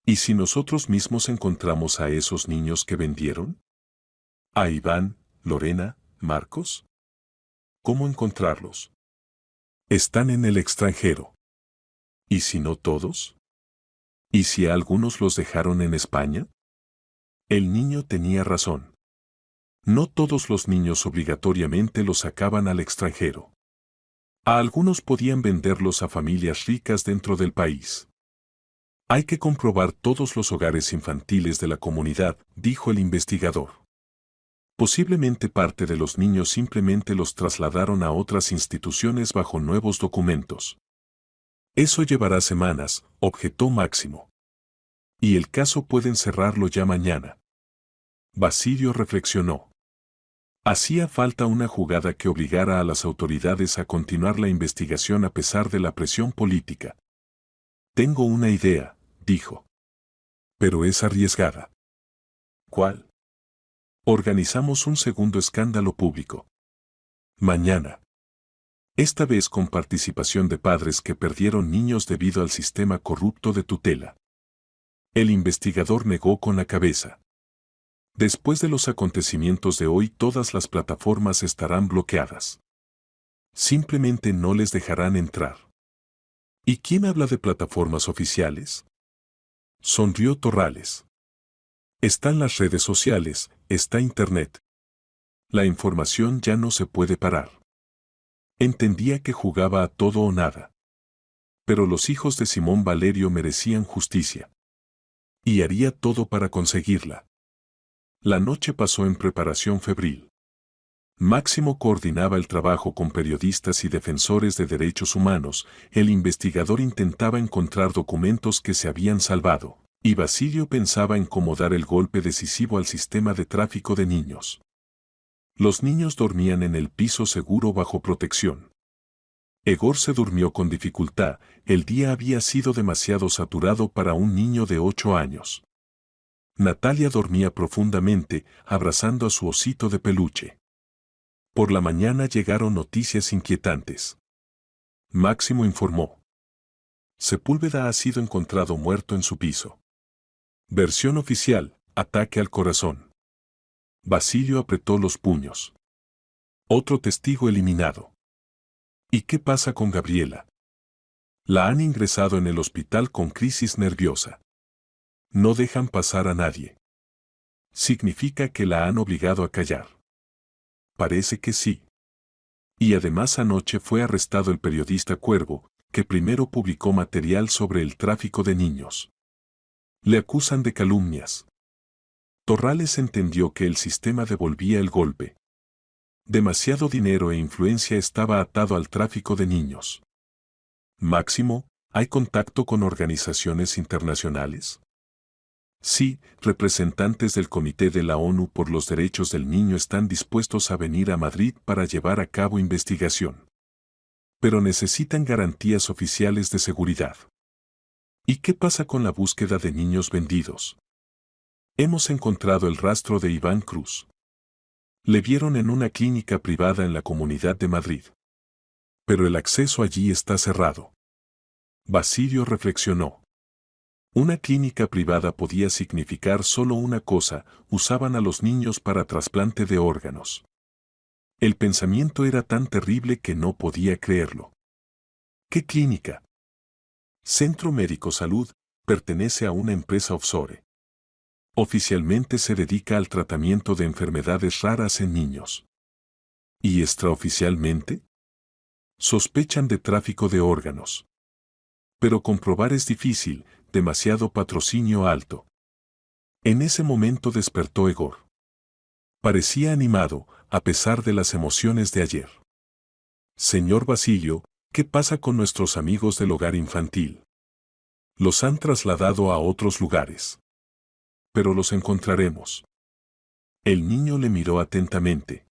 ¿Y si nosotros mismos encontramos a esos niños que vendieron? A Iván, Lorena, ¿Marcos? ¿Cómo encontrarlos? Están en el extranjero. ¿Y si no todos? ¿Y si a algunos los dejaron en España? El niño tenía razón. No todos los niños obligatoriamente los sacaban al extranjero. A algunos podían venderlos a familias ricas dentro del país. Hay que comprobar todos los hogares infantiles de la comunidad, dijo el investigador. Posiblemente parte de los niños simplemente los trasladaron a otras instituciones bajo nuevos documentos. Eso llevará semanas, objetó Máximo. Y el caso pueden cerrarlo ya mañana. Basilio reflexionó. Hacía falta una jugada que obligara a las autoridades a continuar la investigación a pesar de la presión política. Tengo una idea, dijo. Pero es arriesgada. ¿Cuál? Organizamos un segundo escándalo público. Mañana. Esta vez con participación de padres que perdieron niños debido al sistema corrupto de tutela. El investigador negó con la cabeza. Después de los acontecimientos de hoy, todas las plataformas estarán bloqueadas. Simplemente no les dejarán entrar. ¿Y quién habla de plataformas oficiales? Sonrió Torrales. Están las redes sociales, está Internet. La información ya no se puede parar. Entendía que jugaba a todo o nada. Pero los hijos de Simón Valerio merecían justicia. Y haría todo para conseguirla. La noche pasó en preparación febril. Máximo coordinaba el trabajo con periodistas y defensores de derechos humanos, el investigador intentaba encontrar documentos que se habían salvado, y Basilio pensaba en cómo dar el golpe decisivo al sistema de tráfico de niños. Los niños dormían en el piso seguro bajo protección. Egor se durmió con dificultad, el día había sido demasiado saturado para un niño de 8 años. Natalia dormía profundamente, abrazando a su osito de peluche. Por la mañana llegaron noticias inquietantes. Máximo informó. Sepúlveda ha sido encontrado muerto en su piso. Versión oficial, ataque al corazón. Basilio apretó los puños. Otro testigo eliminado. ¿Y qué pasa con Gabriela? La han ingresado en el hospital con crisis nerviosa. No dejan pasar a nadie. ¿Significa que la han obligado a callar? Parece que sí. Y además anoche fue arrestado el periodista Cuervo, que primero publicó material sobre el tráfico de niños. Le acusan de calumnias. Torrales entendió que el sistema devolvía el golpe. Demasiado dinero e influencia estaba atado al tráfico de niños. Máximo, ¿hay contacto con organizaciones internacionales? Sí, representantes del Comité de la ONU por los Derechos del Niño están dispuestos a venir a Madrid para llevar a cabo investigación. Pero necesitan garantías oficiales de seguridad. ¿Y qué pasa con la búsqueda de niños vendidos? Hemos encontrado el rastro de Iván Cruz. Le vieron en una clínica privada en la Comunidad de Madrid. Pero el acceso allí está cerrado. Basilio reflexionó. Una clínica privada podía significar solo una cosa, usaban a los niños para trasplante de órganos. El pensamiento era tan terrible que no podía creerlo. ¿Qué clínica? Centro Médico Salud, pertenece a una empresa offshore. Oficialmente se dedica al tratamiento de enfermedades raras en niños. ¿Y extraoficialmente? Sospechan de tráfico de órganos. Pero comprobar es difícil, demasiado patrocinio alto. En ese momento despertó Egor. Parecía animado, a pesar de las emociones de ayer. Señor Basilio, ¿qué pasa con nuestros amigos del hogar infantil? Los han trasladado a otros lugares. Pero los encontraremos. El niño le miró atentamente.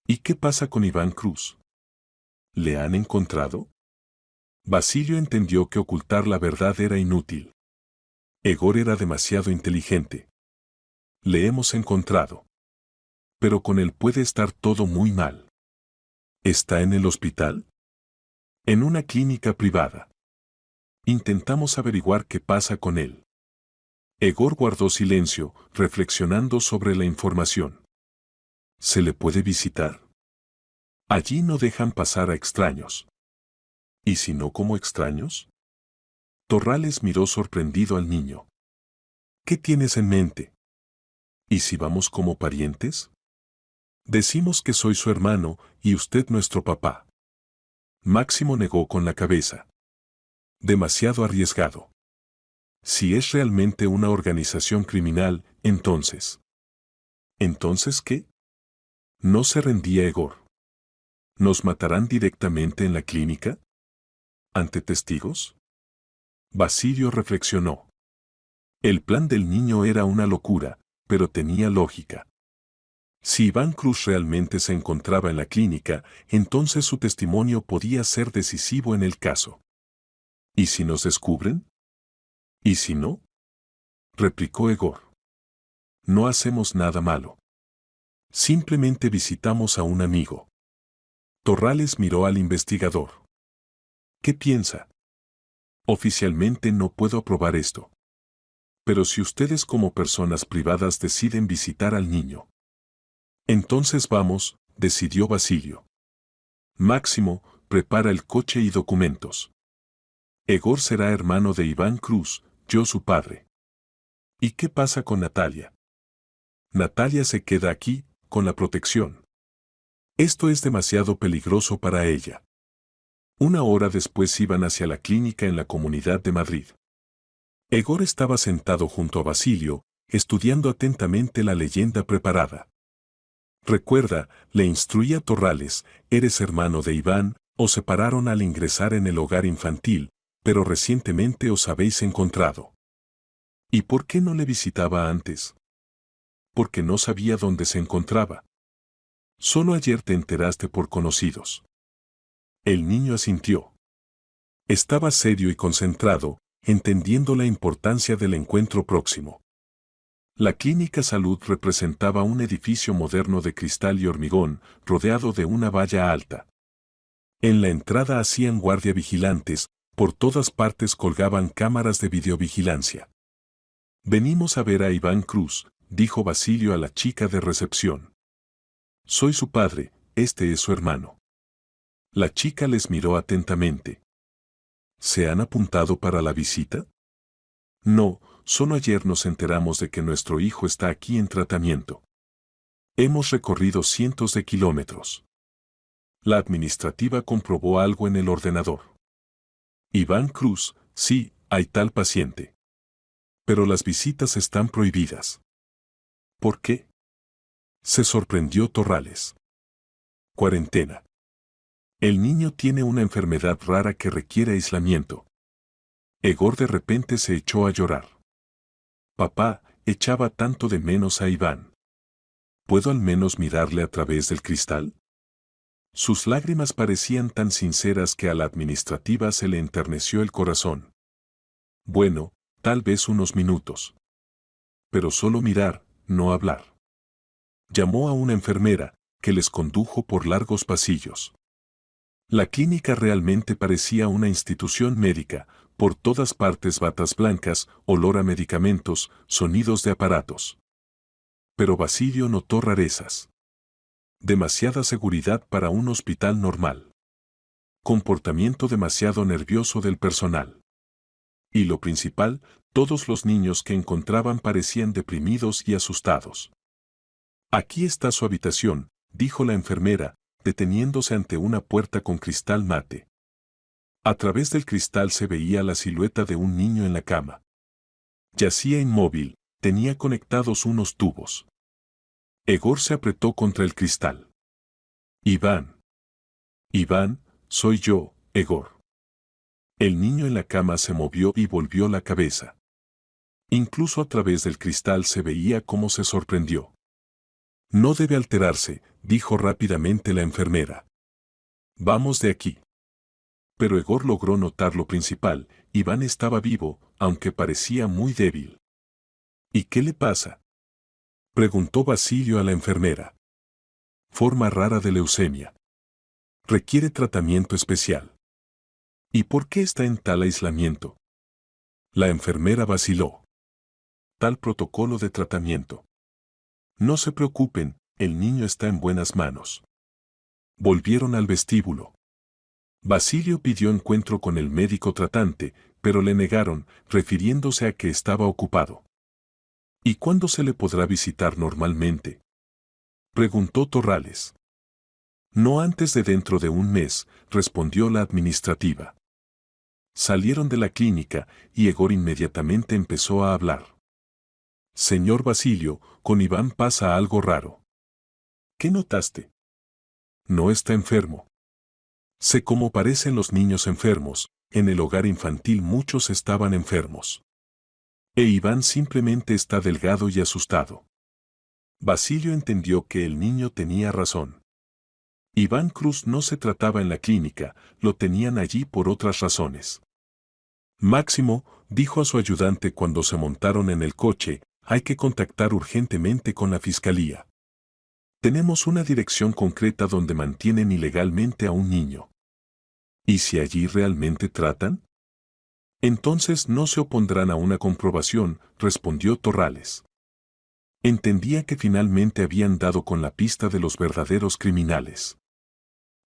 ¿Y qué pasa con Iván Cruz? ¿Le han encontrado? Basilio entendió que ocultar la verdad era inútil. Egor era demasiado inteligente. Le hemos encontrado. Pero con él puede estar todo muy mal. ¿Está en el hospital? En una clínica privada. Intentamos averiguar qué pasa con él. Egor guardó silencio, reflexionando sobre la información. ¿Se le puede visitar? Allí no dejan pasar a extraños. ¿Y si no como extraños? Torrales miró sorprendido al niño. ¿Qué tienes en mente? ¿Y si vamos como parientes? Decimos que soy su hermano y usted nuestro papá. Máximo negó con la cabeza. Demasiado arriesgado. Si es realmente una organización criminal, entonces. ¿Entonces qué? No se rendía Egor. ¿Nos matarán directamente en la clínica? ¿Ante testigos? Basilio reflexionó. El plan del niño era una locura, pero tenía lógica. Si Iván Cruz realmente se encontraba en la clínica, entonces su testimonio podía ser decisivo en el caso. ¿Y si nos descubren? ¿Y si no? Replicó Egor. No hacemos nada malo. Simplemente visitamos a un amigo. Torrales miró al investigador. ¿Qué piensa? Oficialmente no puedo aprobar esto. Pero si ustedes como personas privadas deciden visitar al niño. Entonces vamos, decidió Basilio. Máximo, prepara el coche y documentos. Egor será hermano de Iván Cruz, yo su padre. ¿Y qué pasa con Natalia? Natalia se queda aquí, con la protección. Esto es demasiado peligroso para ella. Una hora después iban hacia la clínica en la Comunidad de Madrid. Egor estaba sentado junto a Basilio, estudiando atentamente la leyenda preparada. Recuerda, le instruía Torrales, eres hermano de Iván, os separaron al ingresar en el hogar infantil, pero recientemente os habéis encontrado. ¿Y por qué no le visitaba antes? Porque no sabía dónde se encontraba. Solo ayer te enteraste por conocidos. El niño asintió. Estaba serio y concentrado, entendiendo la importancia del encuentro próximo. La Clínica Salud representaba un edificio moderno de cristal y hormigón, rodeado de una valla alta. En la entrada hacían guardia vigilantes, por todas partes colgaban cámaras de videovigilancia. Venimos a ver a Iván Cruz, dijo Basilio a la chica de recepción. Soy su padre, este es su hermano. La chica les miró atentamente. ¿Se han apuntado para la visita? No, solo ayer nos enteramos de que nuestro hijo está aquí en tratamiento. Hemos recorrido cientos de kilómetros. La administrativa comprobó algo en el ordenador. Iván Cruz, sí, hay tal paciente. Pero las visitas están prohibidas. ¿Por qué? Se sorprendió Torrales. Cuarentena. El niño tiene una enfermedad rara que requiere aislamiento. Egor de repente se echó a llorar. Papá, echaba tanto de menos a Iván. ¿Puedo al menos mirarle a través del cristal? Sus lágrimas parecían tan sinceras que a la administrativa se le enterneció el corazón. Bueno, tal vez unos minutos. Pero solo mirar, no hablar. Llamó a una enfermera, que les condujo por largos pasillos. La clínica realmente parecía una institución médica, por todas partes batas blancas, olor a medicamentos, sonidos de aparatos. Pero Basilio notó rarezas. Demasiada seguridad para un hospital normal. Comportamiento demasiado nervioso del personal. Y lo principal, todos los niños que encontraban parecían deprimidos y asustados. Aquí está su habitación, dijo la enfermera, deteniéndose ante una puerta con cristal mate. A través del cristal se veía la silueta de un niño en la cama. Yacía inmóvil, tenía conectados unos tubos. Egor se apretó contra el cristal. Iván. Iván, soy yo, Egor. El niño en la cama se movió y volvió la cabeza. Incluso a través del cristal se veía cómo se sorprendió. No debe alterarse, dijo rápidamente la enfermera. Vamos de aquí. Pero Egor logró notar lo principal, Iván estaba vivo, aunque parecía muy débil. ¿Y qué le pasa? Preguntó Basilio a la enfermera. Forma rara de leucemia. Requiere tratamiento especial. ¿Y por qué está en tal aislamiento? La enfermera vaciló. Tal protocolo de tratamiento. No se preocupen, el niño está en buenas manos. Volvieron al vestíbulo. Basilio pidió encuentro con el médico tratante, pero le negaron, refiriéndose a que estaba ocupado. ¿Y cuándo se le podrá visitar normalmente?, preguntó Torrales. No antes de dentro de un mes, respondió la administrativa. Salieron de la clínica y Egor inmediatamente empezó a hablar. Señor Basilio, con Iván pasa algo raro. ¿Qué notaste? No está enfermo. Sé cómo parecen los niños enfermos, en el hogar infantil muchos estaban enfermos. E Iván simplemente está delgado y asustado. Basilio entendió que el niño tenía razón. Iván Cruz no se trataba en la clínica, lo tenían allí por otras razones. Máximo, dijo a su ayudante cuando se montaron en el coche, hay que contactar urgentemente con la fiscalía. Tenemos una dirección concreta donde mantienen ilegalmente a un niño. ¿Y si allí realmente tratan? Entonces no se opondrán a una comprobación, respondió Torrales. Entendía que finalmente habían dado con la pista de los verdaderos criminales.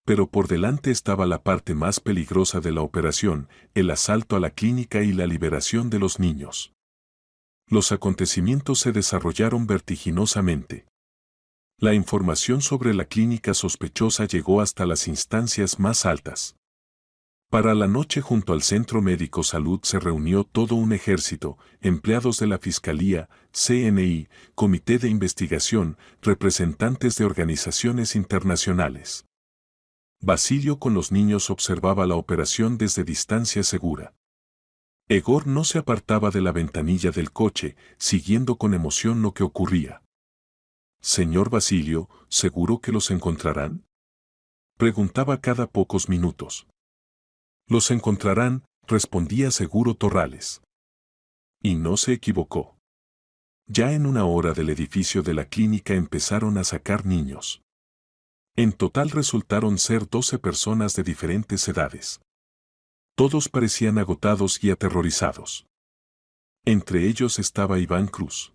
Pero por delante estaba la parte más peligrosa de la operación, el asalto a la clínica y la liberación de los niños. Los acontecimientos se desarrollaron vertiginosamente. La información sobre la clínica sospechosa llegó hasta las instancias más altas. Para la noche junto al Centro Médico Salud se reunió todo un ejército, empleados de la Fiscalía, CNI, Comité de Investigación, representantes de organizaciones internacionales. Basilio con los niños observaba la operación desde distancia segura. Egor no se apartaba de la ventanilla del coche, siguiendo con emoción lo que ocurría. Señor Basilio, ¿seguro que los encontrarán?, preguntaba cada pocos minutos. Los encontrarán, respondía seguro Torrales. Y no se equivocó. Ya en una hora del edificio de la clínica empezaron a sacar niños. En total resultaron ser 12 personas de diferentes edades. Todos parecían agotados y aterrorizados. Entre ellos estaba Iván Cruz.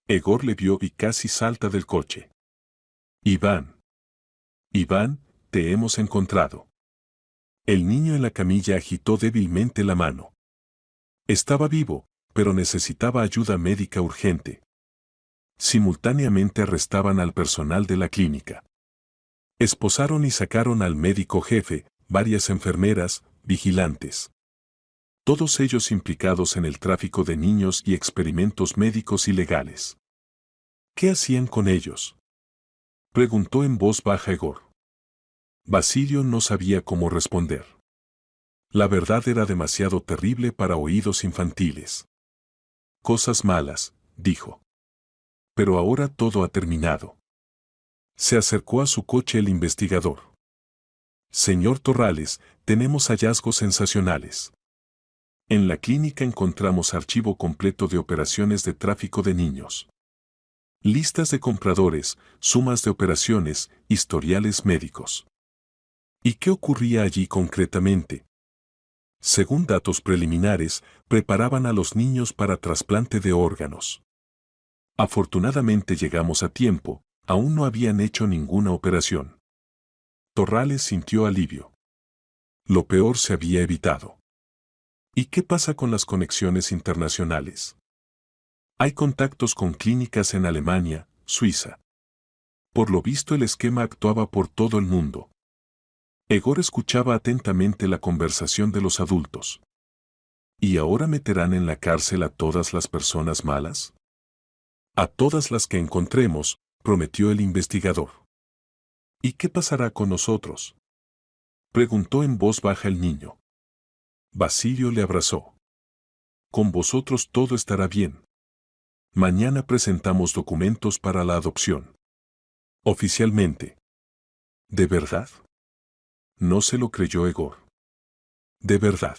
Egor le vio y casi salta del coche. Iván. Iván, te hemos encontrado. El niño en la camilla agitó débilmente la mano. Estaba vivo, pero necesitaba ayuda médica urgente. Simultáneamente arrestaban al personal de la clínica. Esposaron y sacaron al médico jefe, varias enfermeras, vigilantes. Todos ellos implicados en el tráfico de niños y experimentos médicos ilegales. ¿Qué hacían con ellos?, preguntó en voz baja Egor. Basilio no sabía cómo responder. La verdad era demasiado terrible para oídos infantiles. Cosas malas, dijo. Pero ahora todo ha terminado. Se acercó a su coche el investigador. Señor Torrales, tenemos hallazgos sensacionales. En la clínica encontramos archivo completo de operaciones de tráfico de niños. Listas de compradores, sumas de operaciones, historiales médicos. ¿Y qué ocurría allí concretamente? Según datos preliminares, preparaban a los niños para trasplante de órganos. Afortunadamente llegamos a tiempo, aún no habían hecho ninguna operación. Torrales sintió alivio. Lo peor se había evitado. ¿Y qué pasa con las conexiones internacionales? Hay contactos con clínicas en Alemania, Suiza. Por lo visto el esquema actuaba por todo el mundo. Egor escuchaba atentamente la conversación de los adultos. ¿Y ahora meterán en la cárcel a todas las personas malas? A todas las que encontremos, prometió el investigador. ¿Y qué pasará con nosotros?, preguntó en voz baja el niño. Basilio le abrazó. Con vosotros todo estará bien. Mañana presentamos documentos para la adopción. Oficialmente. ¿De verdad? No se lo creyó Egor. De verdad.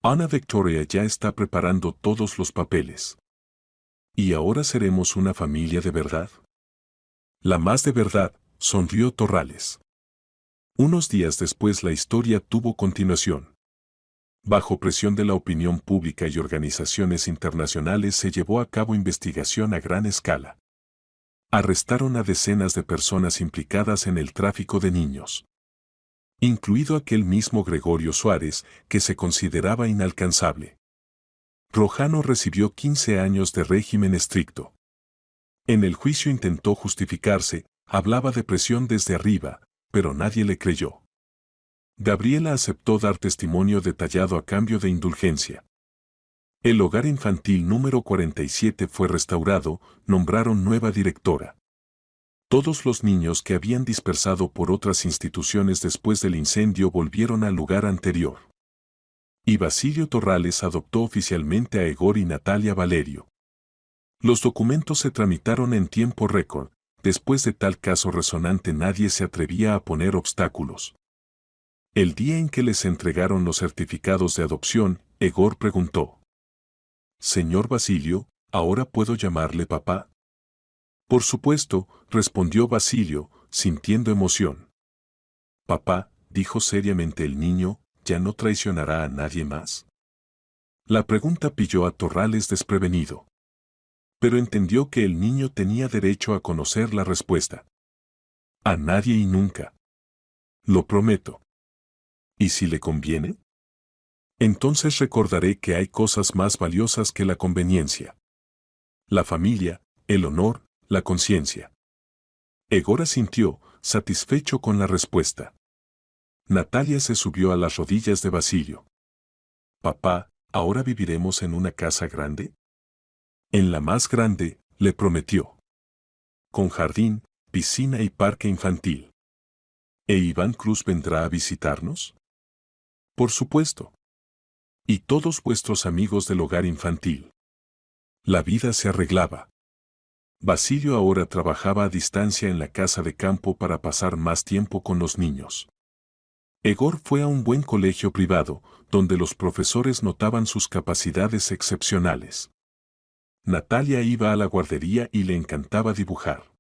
Ana Victoria ya está preparando todos los papeles. ¿Y ahora seremos una familia de verdad? La más de verdad, sonrió Torrales. Unos días después la historia tuvo continuación. Bajo presión de la opinión pública y organizaciones internacionales se llevó a cabo investigación a gran escala. Arrestaron a decenas de personas implicadas en el tráfico de niños, incluido aquel mismo Gregorio Suárez, que se consideraba inalcanzable. Rojano recibió 15 años de régimen estricto. En el juicio intentó justificarse, hablaba de presión desde arriba, pero nadie le creyó. Gabriela aceptó dar testimonio detallado a cambio de indulgencia. El hogar infantil número 47 fue restaurado, nombraron nueva directora. Todos los niños que habían dispersado por otras instituciones después del incendio volvieron al lugar anterior. Y Basilio Torrales adoptó oficialmente a Egor y Natalia Valerio. Los documentos se tramitaron en tiempo récord. Después de tal caso resonante nadie se atrevía a poner obstáculos. El día en que les entregaron los certificados de adopción, Egor preguntó: «Señor Basilio, ¿ahora puedo llamarle papá?». «Por supuesto», respondió Basilio, sintiendo emoción. «Papá», dijo seriamente el niño, ¿ya no traicionará a nadie más?». La pregunta pilló a Torrales desprevenido. Pero entendió que el niño tenía derecho a conocer la respuesta. «A nadie y nunca. Lo prometo». «¿Y si le conviene?». «Entonces recordaré que hay cosas más valiosas que la conveniencia. La familia, el honor, la conciencia». Egor asintió, satisfecho con la respuesta. Natalia se subió a las rodillas de Basilio. «Papá, ¿ahora viviremos en una casa grande?». «En la más grande», le prometió. «Con jardín, piscina y parque infantil». «¿E Iván Cruz vendrá a visitarnos?». «Por supuesto». «Y todos vuestros amigos del hogar infantil». La vida se arreglaba. Basilio ahora trabajaba a distancia en la casa de campo para pasar más tiempo con los niños. Egor fue a un buen colegio privado, donde los profesores notaban sus capacidades excepcionales. Natalia iba a la guardería y le encantaba dibujar.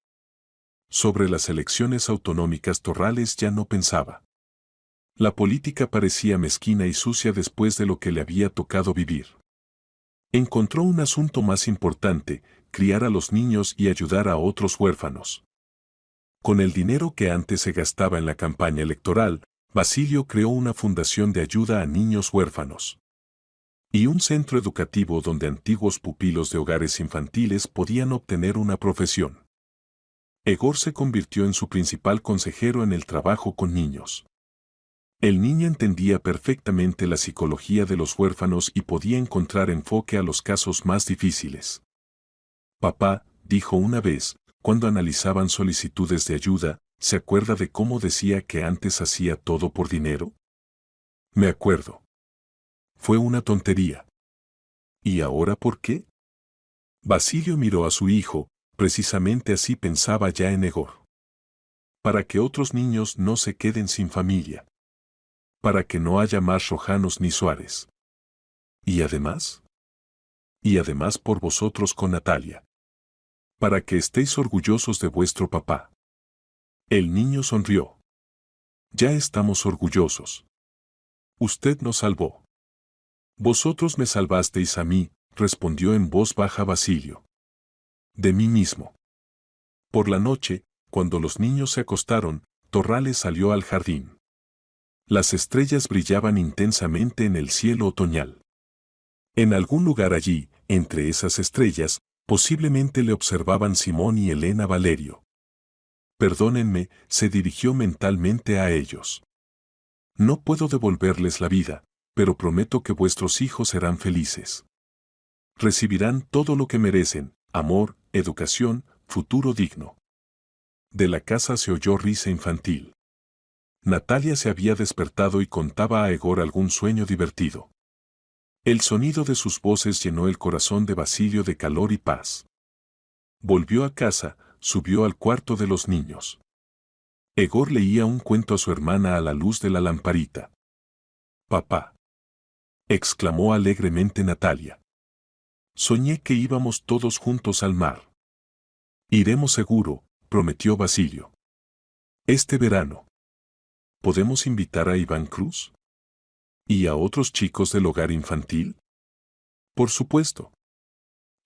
Sobre las elecciones autonómicas Torrales ya no pensaba. La política parecía mezquina y sucia después de lo que le había tocado vivir. Encontró un asunto más importante: criar a los niños y ayudar a otros huérfanos. Con el dinero que antes se gastaba en la campaña electoral, Basilio creó una fundación de ayuda a niños huérfanos y un centro educativo donde antiguos pupilos de hogares infantiles podían obtener una profesión. Egor se convirtió en su principal consejero en el trabajo con niños. El niño entendía perfectamente la psicología de los huérfanos y podía encontrar enfoque a los casos más difíciles. «Papá», dijo una vez, cuando analizaban solicitudes de ayuda, ¿se acuerda de cómo decía que antes hacía todo por dinero? «Me acuerdo. Fue una tontería». «¿Y ahora por qué?». Basilio miró a su hijo, precisamente así pensaba ya en Egor. «Para que otros niños no se queden sin familia. Para que no haya más Rojanos ni Suárez. ¿Y además?». «Y además por vosotros con Natalia. Para que estéis orgullosos de vuestro papá». El niño sonrió. «Ya estamos orgullosos. Usted nos salvó». «Vosotros me salvasteis a mí», respondió en voz baja Basilio. «De mí mismo». Por la noche, cuando los niños se acostaron, Torrales salió al jardín. Las estrellas brillaban intensamente en el cielo otoñal. En algún lugar allí, entre esas estrellas, posiblemente le observaban Simón y Elena Valerio. «Perdónenme», se dirigió mentalmente a ellos. «No puedo devolverles la vida, pero prometo que vuestros hijos serán felices. Recibirán todo lo que merecen: amor, educación, futuro digno». De la casa se oyó risa infantil. Natalia se había despertado y contaba a Egor algún sueño divertido. El sonido de sus voces llenó el corazón de Basilio de calor y paz. Volvió a casa, subió al cuarto de los niños. Egor leía un cuento a su hermana a la luz de la lamparita. «Papá», exclamó alegremente Natalia. «Soñé que íbamos todos juntos al mar». «Iremos seguro», prometió Basilio. «Este verano». ¿Podemos invitar a Iván Cruz? ¿Y a otros chicos del hogar infantil? Por supuesto.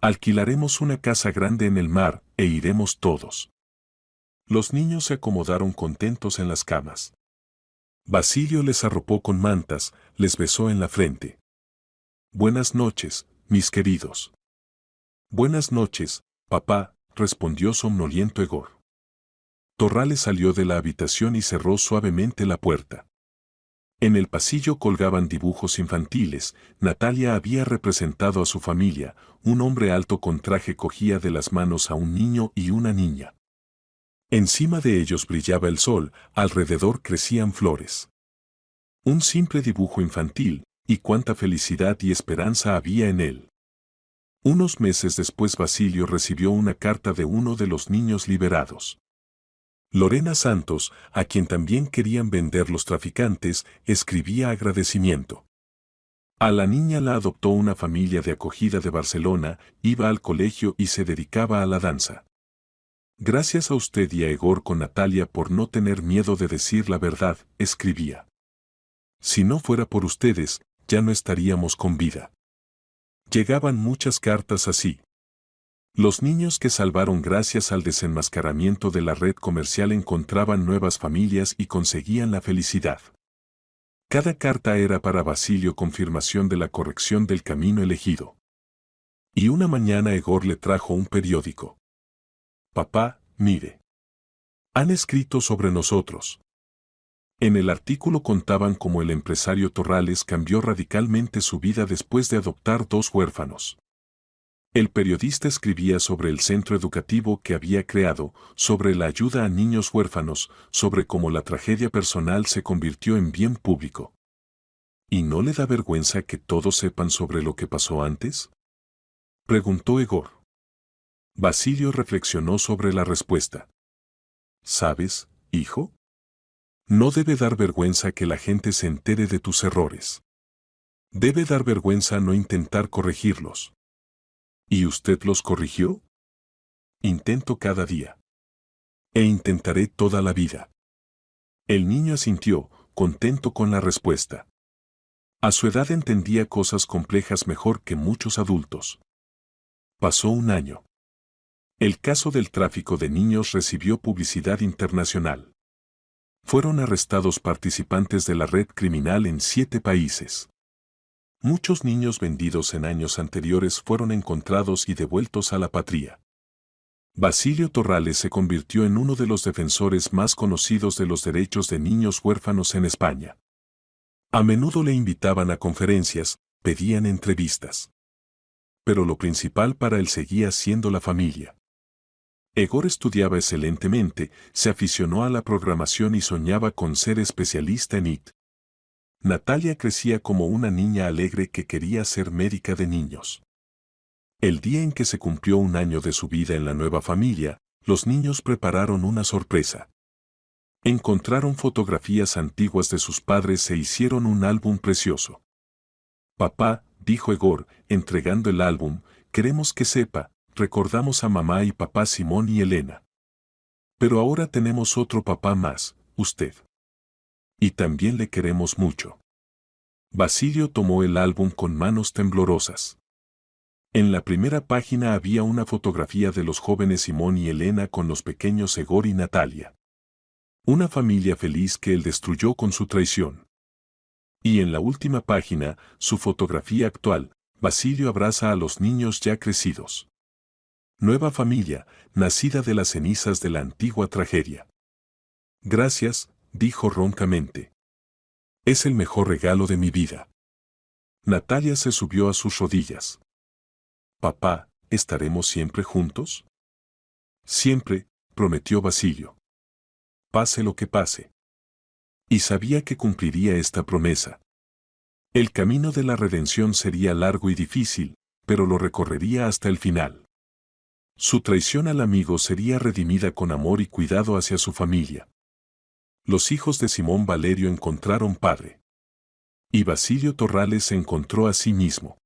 Alquilaremos una casa grande en el mar, e iremos todos. Los niños se acomodaron contentos en las camas. Basilio les arropó con mantas, les besó en la frente. Buenas noches, mis queridos. Buenas noches, papá, respondió somnoliento Egor. Torrales salió de la habitación y cerró suavemente la puerta. En el pasillo colgaban dibujos infantiles. Natalia había representado a su familia. Un hombre alto con traje cogía de las manos a un niño y una niña. Encima de ellos brillaba el sol, alrededor crecían flores. Un simple dibujo infantil, y cuánta felicidad y esperanza había en él. Unos meses después Basilio recibió una carta de uno de los niños liberados. Lorena Santos, a quien también querían vender los traficantes, escribía agradecimiento. A la niña la adoptó una familia de acogida de Barcelona, iba al colegio y se dedicaba a la danza. Gracias a usted y a Egor con Natalia por no tener miedo de decir la verdad, escribía. Si no fuera por ustedes, ya no estaríamos con vida. Llegaban muchas cartas así. Los niños que salvaron gracias al desenmascaramiento de la red comercial encontraban nuevas familias y conseguían la felicidad. Cada carta era para Basilio confirmación de la corrección del camino elegido. Y una mañana Egor le trajo un periódico. Papá, mire. Han escrito sobre nosotros. En el artículo contaban cómo el empresario Torrales cambió radicalmente su vida después de adoptar 2 huérfanos. El periodista escribía sobre el centro educativo que había creado, sobre la ayuda a niños huérfanos, sobre cómo la tragedia personal se convirtió en bien público. ¿Y no le da vergüenza que todos sepan sobre lo que pasó antes?, preguntó Egor. Basilio reflexionó sobre la respuesta. ¿Sabes, hijo? No debe dar vergüenza que la gente se entere de tus errores. Debe dar vergüenza no intentar corregirlos. ¿Y usted los corrigió? Intento cada día. E intentaré toda la vida. El niño asintió, contento con la respuesta. A su edad entendía cosas complejas mejor que muchos adultos. Pasó un año. El caso del tráfico de niños recibió publicidad internacional. Fueron arrestados participantes de la red criminal en 7 países. Muchos niños vendidos en años anteriores fueron encontrados y devueltos a la patria. Basilio Torrales se convirtió en uno de los defensores más conocidos de los derechos de niños huérfanos en España. A menudo le invitaban a conferencias, pedían entrevistas. Pero lo principal para él seguía siendo la familia. Egor estudiaba excelentemente, se aficionó a la programación y soñaba con ser especialista en IT. Natalia crecía como una niña alegre que quería ser médica de niños. El día en que se cumplió un año de su vida en la nueva familia, los niños prepararon una sorpresa. Encontraron fotografías antiguas de sus padres e hicieron un álbum precioso. Papá, dijo Egor, entregando el álbum, queremos que sepa, recordamos a mamá y papá Simón y Elena. Pero ahora tenemos otro papá más, usted. Y también le queremos mucho. Basilio tomó el álbum con manos temblorosas. En la primera página había una fotografía de los jóvenes Simón y Elena con los pequeños Egor y Natalia. Una familia feliz que él destruyó con su traición. Y en la última página, su fotografía actual, Basilio abraza a los niños ya crecidos. Nueva familia, nacida de las cenizas de la antigua tragedia. Gracias, dijo roncamente. Es el mejor regalo de mi vida. Natalia se subió a sus rodillas. Papá, ¿estaremos siempre juntos? Siempre, prometió Basilio. Pase lo que pase. Y sabía que cumpliría esta promesa. El camino de la redención sería largo y difícil, pero lo recorrería hasta el final. Su traición al amigo sería redimida con amor y cuidado hacia su familia. Los hijos de Simón Valerio encontraron padre. Y Basilio Torrales se encontró a sí mismo.